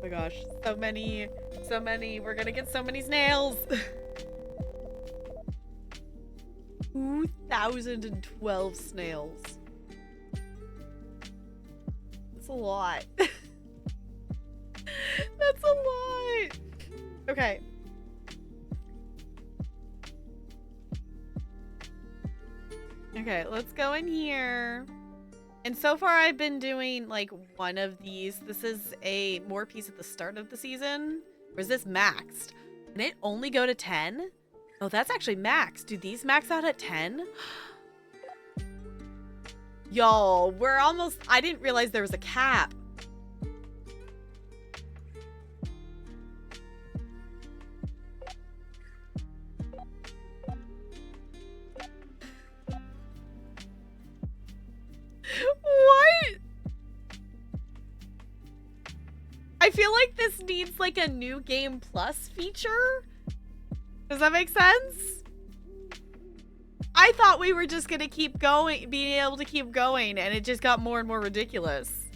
A: my gosh, so many. We're gonna get so many snails. 2,012 snails. That's a lot. That's a lot. Okay. Okay, let's go in here. And so far I've been doing like one of these. This is a More Peace at the start of the season. Or is this maxed? Can it only go to 10? Oh, that's actually maxed. Do these max out at 10? Y'all, we're almost... I didn't realize there was a cap. What? I feel like this needs like a new game plus feature. Does that make sense? I thought we were just gonna keep going, being able to keep going, and it just got more and more ridiculous.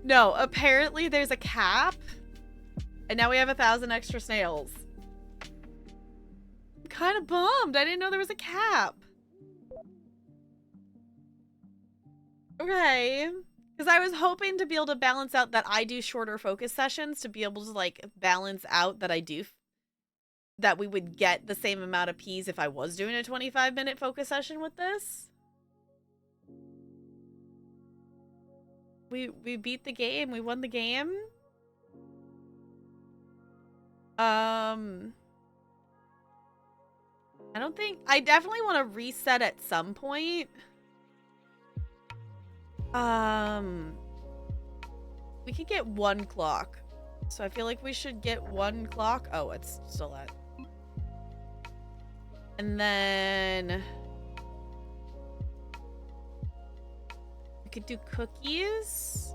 A: No, apparently there's a cap, and now we have 1,000 extra snails. I'm kind of bummed. I didn't know there was a cap. Okay. Because I was hoping to be able to balance out that I do shorter focus sessions to be able to, like, balance out that I do... that we would get the same amount of Ps if I was doing a 25-minute focus session with this. We beat the game. We won the game. I don't think... I definitely want to reset at some point. We could get 1 clock. So I feel like we should get 1 clock. Oh, it's still at. And then we could do cookies.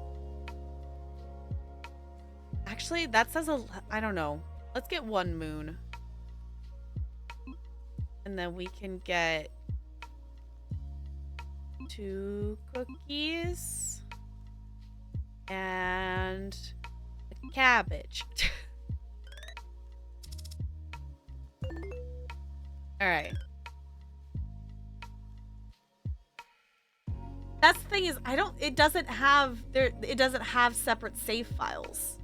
A: Actually, that says I don't know. Let's get 1 moon. And then we can get 2 cookies and a cabbage. All right. That's the thing is, it doesn't have separate save files.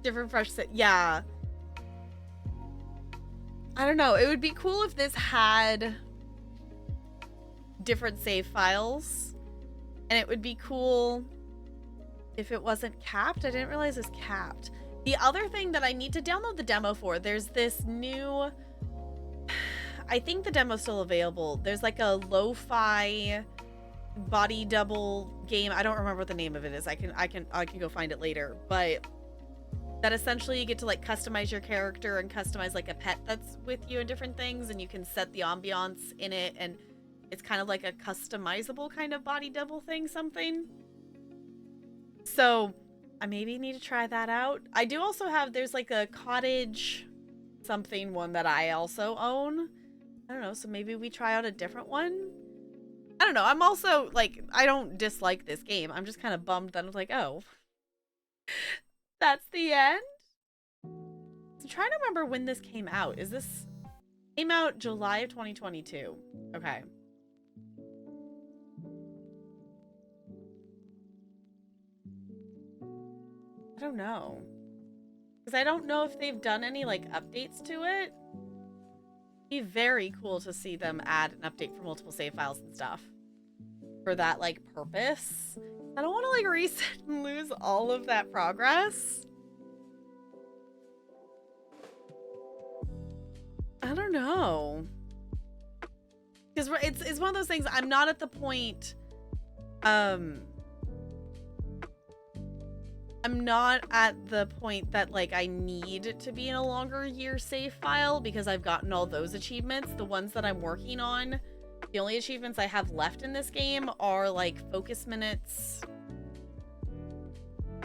A: Different fresh set. Yeah. I don't know. It would be cool if this had different save files. And it would be cool if it wasn't capped. I didn't realize it's capped. The other thing that I need to download the demo for, there's this new... I think the demo's still available. There's like a lo-fi body double game. I don't remember what the name of it is. I can go find it later. But that essentially you get to like customize your character and customize like a pet that's with you and different things, and you can set the ambiance in it, and it's kind of like a customizable kind of body double thing, something. So I maybe need to try that out. I do also have, there's like a cottage something one that I also own. I don't know, so maybe we try out a different one. I don't know. I'm also like, I don't dislike this game. I'm just kind of bummed that I was like, oh, that's the end. I'm trying to remember when this came out. Came out July of 2022. Okay. I don't know. Because I don't know if they've done any, like, updates to it. It'd be very cool to see them add an update for multiple save files and stuff. For that, like, purpose. I don't want to, like, reset and lose all of that progress. I don't know. Because it's one of those things, I'm not at the point... I'm not at the point that, like, I need to be in a longer year save file because I've gotten all those achievements. The ones that I'm working on, the only achievements I have left in this game are, like, focus minutes.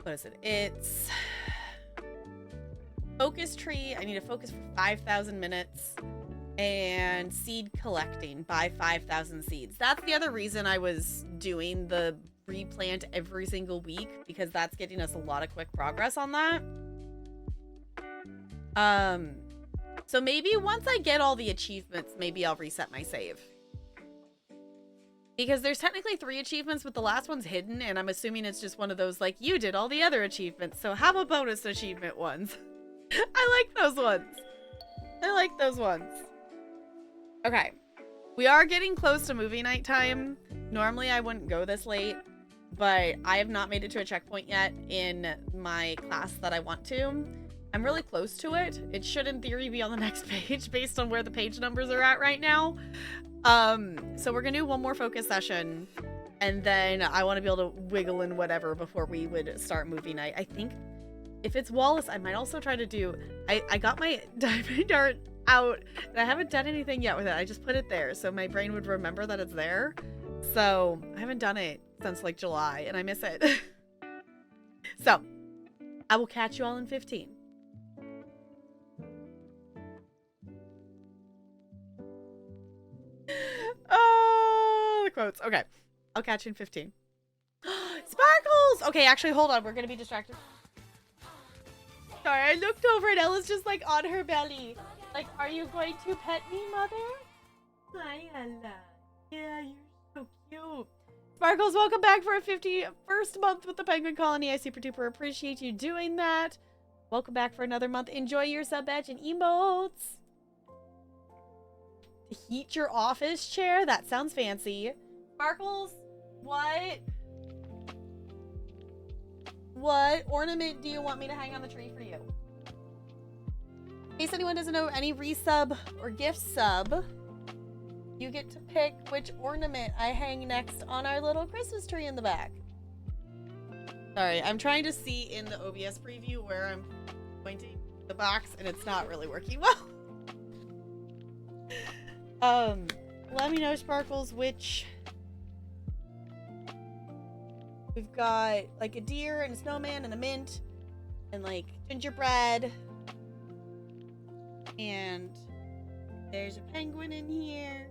A: What is it? It's focus tree. I need to focus for 5,000 minutes. And seed collecting. Buy 5,000 seeds. That's the other reason I was doing the replant every single week, because that's getting us a lot of quick progress on that. So maybe once I get all the achievements, maybe I'll reset my save. Because there's technically 3 achievements, but the last one's hidden, and I'm assuming it's just one of those, like, you did all the other achievements, so have a bonus achievement ones. I like those ones. I like those ones. Okay. We are getting close to movie night time. Normally I wouldn't go this late. but I have not made it to a checkpoint yet in my class that I want to. I'm really close to it. It should in theory be on the next page based on where the page numbers are at right now. So we're gonna do one more focus session, and then I want to be able to wiggle in whatever before we would start movie night. I think if it's Wallace, I might also try to do, I got my diamond dart out, and I haven't done anything yet with it. I just put it there so my brain would remember that it's there. So I haven't done it since like July, and I miss it. So I will catch you all in 15. Oh, the quotes. Okay. I'll catch you in 15. Sparkles! Okay, actually, hold on. We're going to be distracted. Sorry, I looked over and Ella's just like on her belly. Like, are you going to pet me, mother? Hi, Ella. Yeah, you're so cute. Sparkles, welcome back for a 51st month with the Penguin Colony. I super duper appreciate you doing that. Welcome back for another month. Enjoy your sub badge and emotes. To heat your office chair? That sounds fancy. Sparkles, what ornament do you want me to hang on the tree for you? In case anyone doesn't know, any resub or gift sub, you get to pick which ornament I hang next on our little Christmas tree in the back. Sorry, I'm trying to see in the OBS preview where I'm pointing the box, and it's not really working well. Let me know, Sparkles, which... We've got, like, a deer and a snowman and a mint and, like, gingerbread. And there's a penguin in here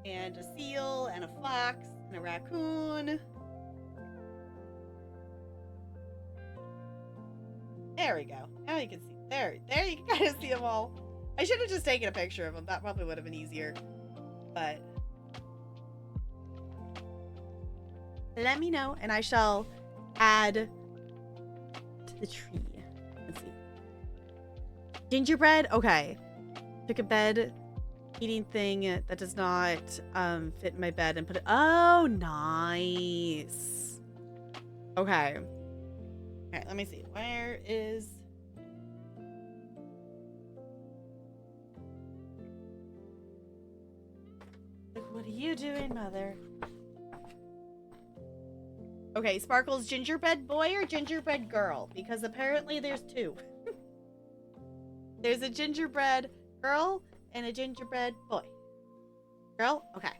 A: and a seal and a fox and a raccoon. There we go. Now you can see. There you can kind of see them all. I should have just taken a picture of them. That probably would have been easier. But let me know, and I shall add to the tree. Let's see. Gingerbread? Okay. Took a bed eating thing that does not fit in my bed and put it... Oh, nice. Okay. Okay, let me see. Where is... What are you doing, mother? Okay, Sparkles, gingerbread boy or gingerbread girl? Because apparently there's two. There's a gingerbread girl and a gingerbread boy. Girl? Okay.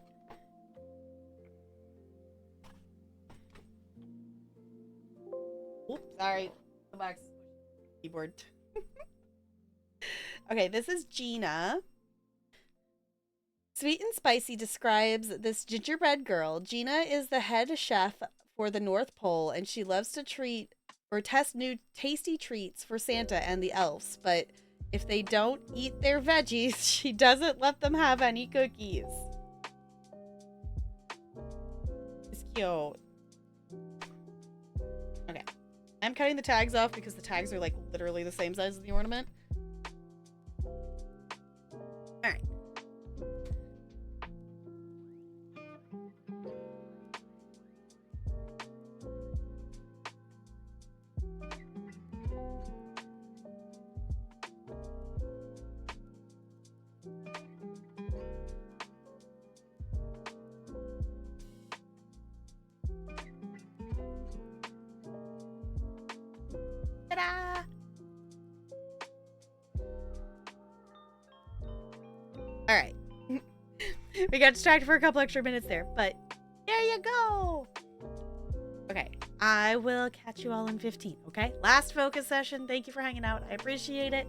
A: Oops, sorry. The box keyboard. Okay, this is Gina. Sweet and Spicy describes this gingerbread girl. Gina is the head chef for the North Pole, and she loves to treat or test new tasty treats for Santa and the elves. But if they don't eat their veggies, she doesn't let them have any cookies. It's cute. Okay. I'm cutting the tags off because the tags are like literally the same size as the ornament. Alright. Ta-da! Alright. We got distracted for a couple extra minutes there, but there you go! Okay, I will catch you all in 15, okay? Last focus session. Thank you for hanging out. I appreciate it.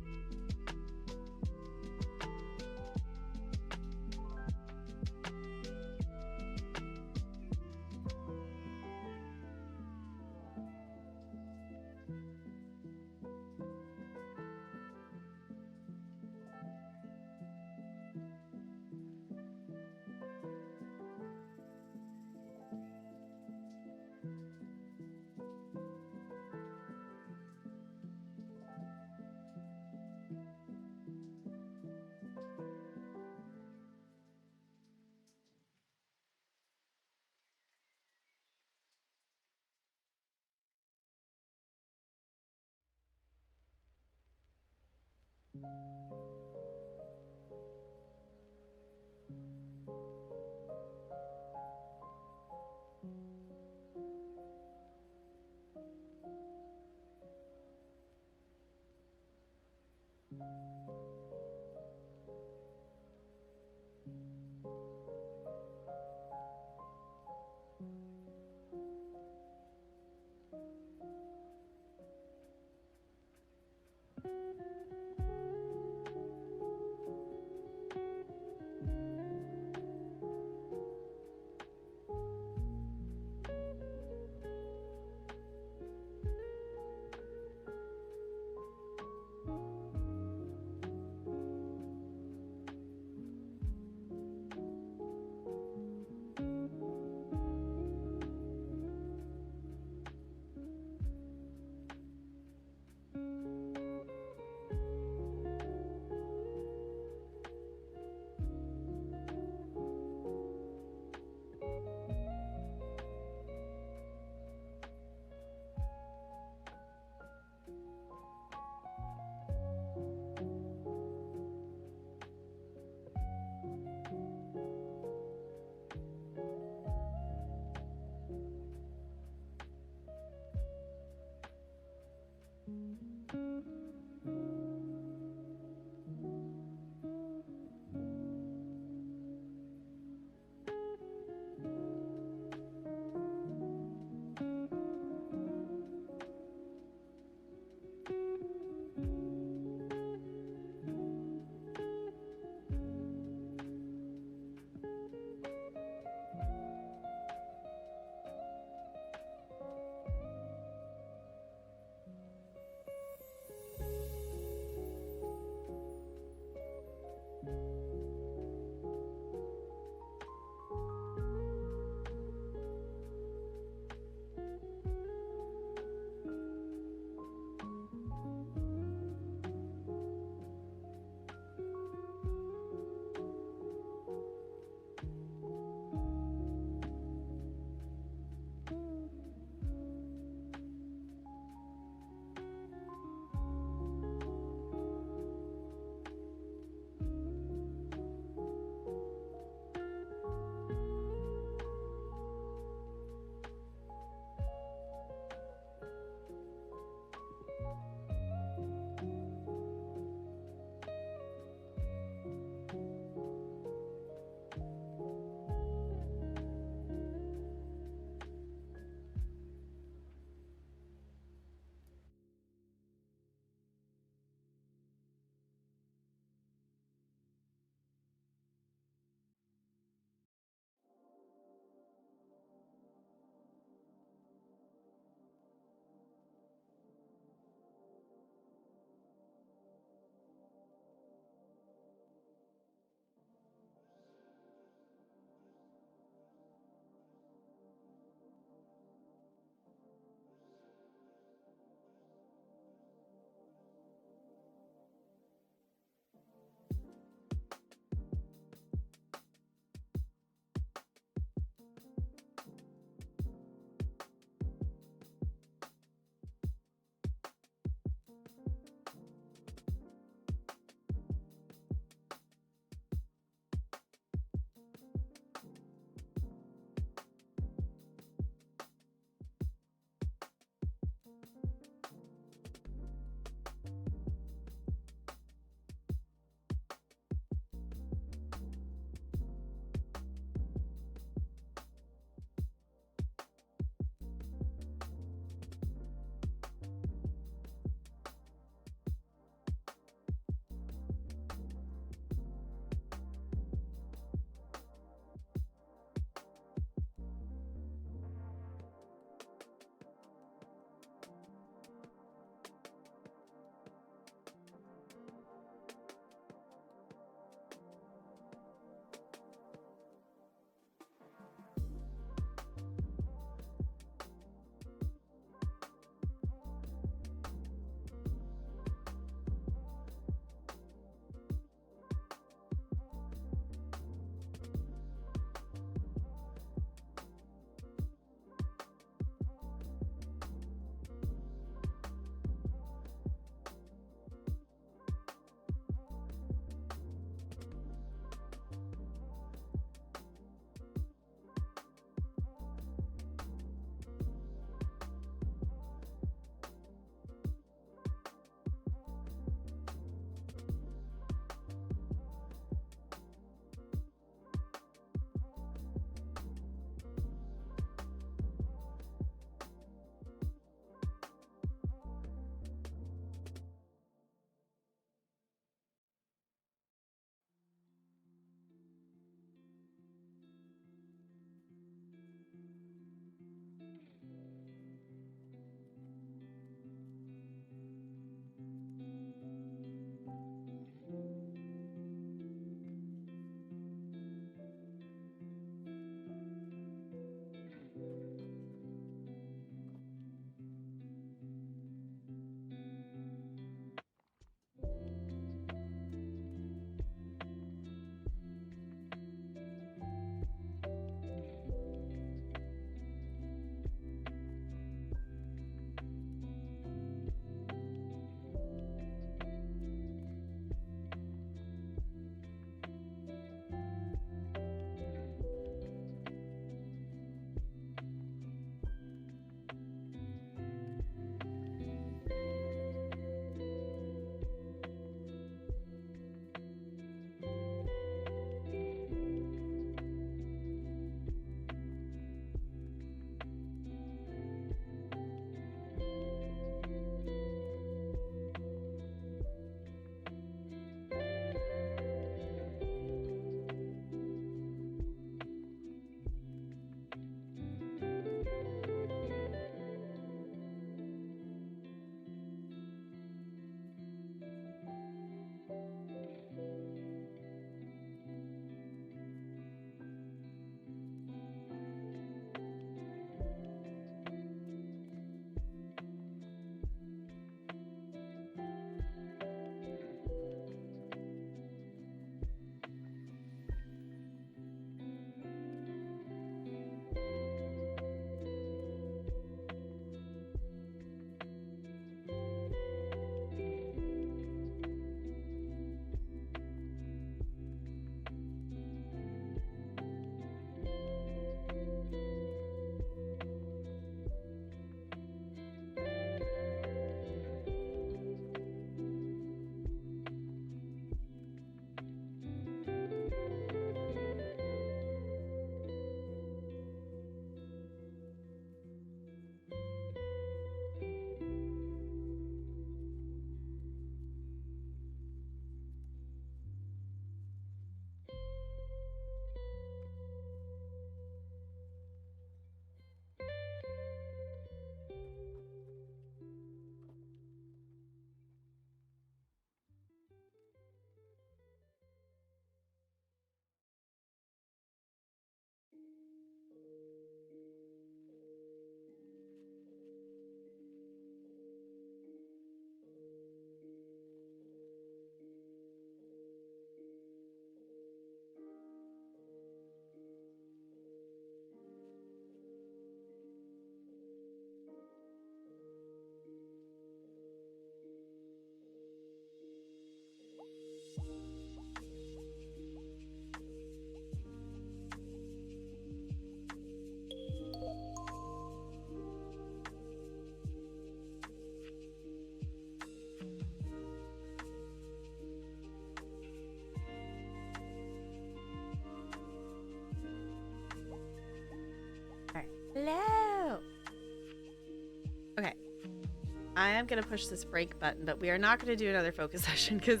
A: I am going to push this break button, but we are not going to do another focus session because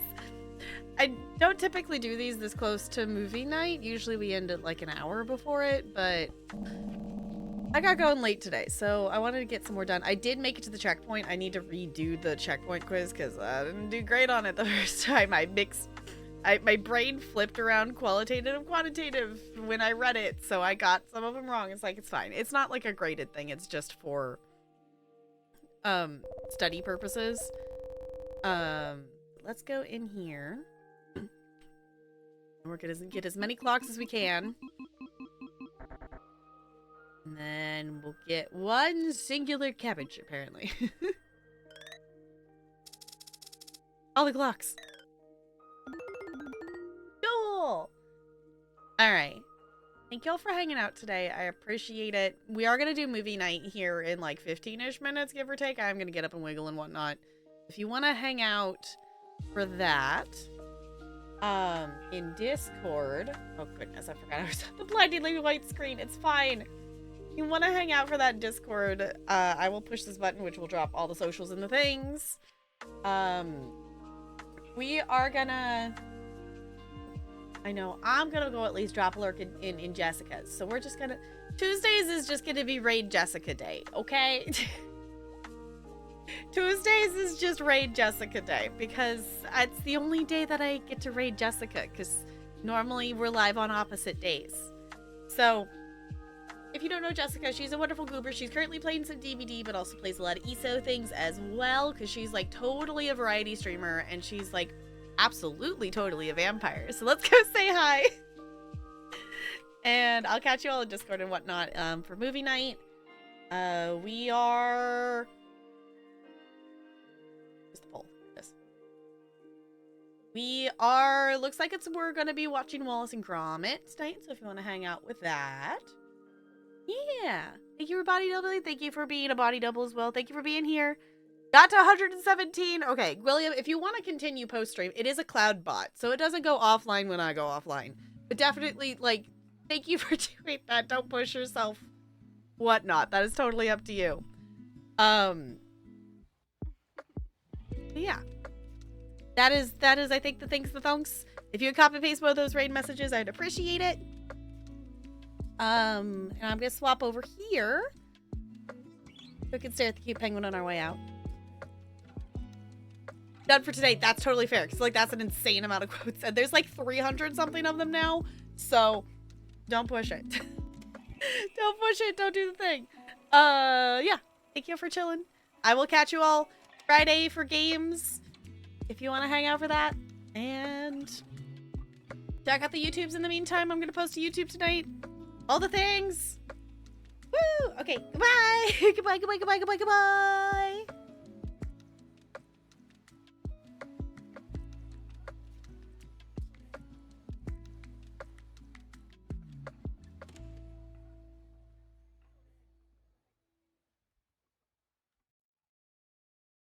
A: I don't typically do these this close to movie night. Usually we end at like an hour before it, but I got going late today, so I wanted to get some more done. I did make it to the checkpoint. I need to redo the checkpoint quiz because I didn't do great on it the first time. My brain flipped around qualitative and quantitative when I read it, so I got some of them wrong. It's like, it's fine. It's not like a graded thing. It's just for study purposes. Let's go in here. And we're gonna get as many clocks as we can. And then we'll get one singular cabbage, apparently. All the clocks. Cool. Alright. Thank y'all for hanging out today. I appreciate it. We are going to do movie night here in like 15-ish minutes, give or take. I'm going to get up and wiggle and whatnot. If you want to hang out for that, in Discord. Oh, goodness, I forgot I was on the blindingly white screen. It's fine. If you want to hang out for that Discord, I will push this button, which will drop all the socials and the things. We are gonna... I know, I'm gonna go at least drop a lurk in Jessica's. So we're just gonna... Tuesdays is just gonna be Raid Jessica Day, okay? Tuesdays is just Raid Jessica Day, because it's the only day that I get to raid Jessica, because normally we're live on opposite days. So, if you don't know Jessica, she's a wonderful goober. She's currently playing some DBD, but also plays a lot of ESO things as well, because she's like totally a variety streamer, and she's like absolutely totally a vampire. So let's go say hi. And I'll catch you all in Discord and whatnot for movie night. We are... Just the poll. Yes. We are... Looks like we're going to be watching Wallace and Gromit tonight, so if you want to hang out with that. Yeah. Thank you for body doubling. Thank you for being a body double as well. Thank you for being here. Got to 117. Okay, William, if you want to continue post-stream, it is a cloud bot, so it doesn't go offline when I go offline. But definitely, like, thank you for doing that. Don't push yourself. Whatnot. That is totally up to you. Yeah. That is, I think, the thunks. If you could copy and paste both those raid messages, I'd appreciate it. And I'm gonna swap over here. We can stare at the cute penguin on our way out. Done for today. That's totally fair, because like that's an insane amount of quotes, and there's like 300 something of them now. So don't push it. Don't push it. Don't do the thing. Yeah. Thank you for chilling. I will catch you all Friday for games if you want to hang out for that. And check out the YouTubes in the meantime. I'm gonna post to YouTube tonight. All the things. Woo! Okay. Goodbye. Goodbye. Goodbye. Goodbye. Goodbye. Goodbye.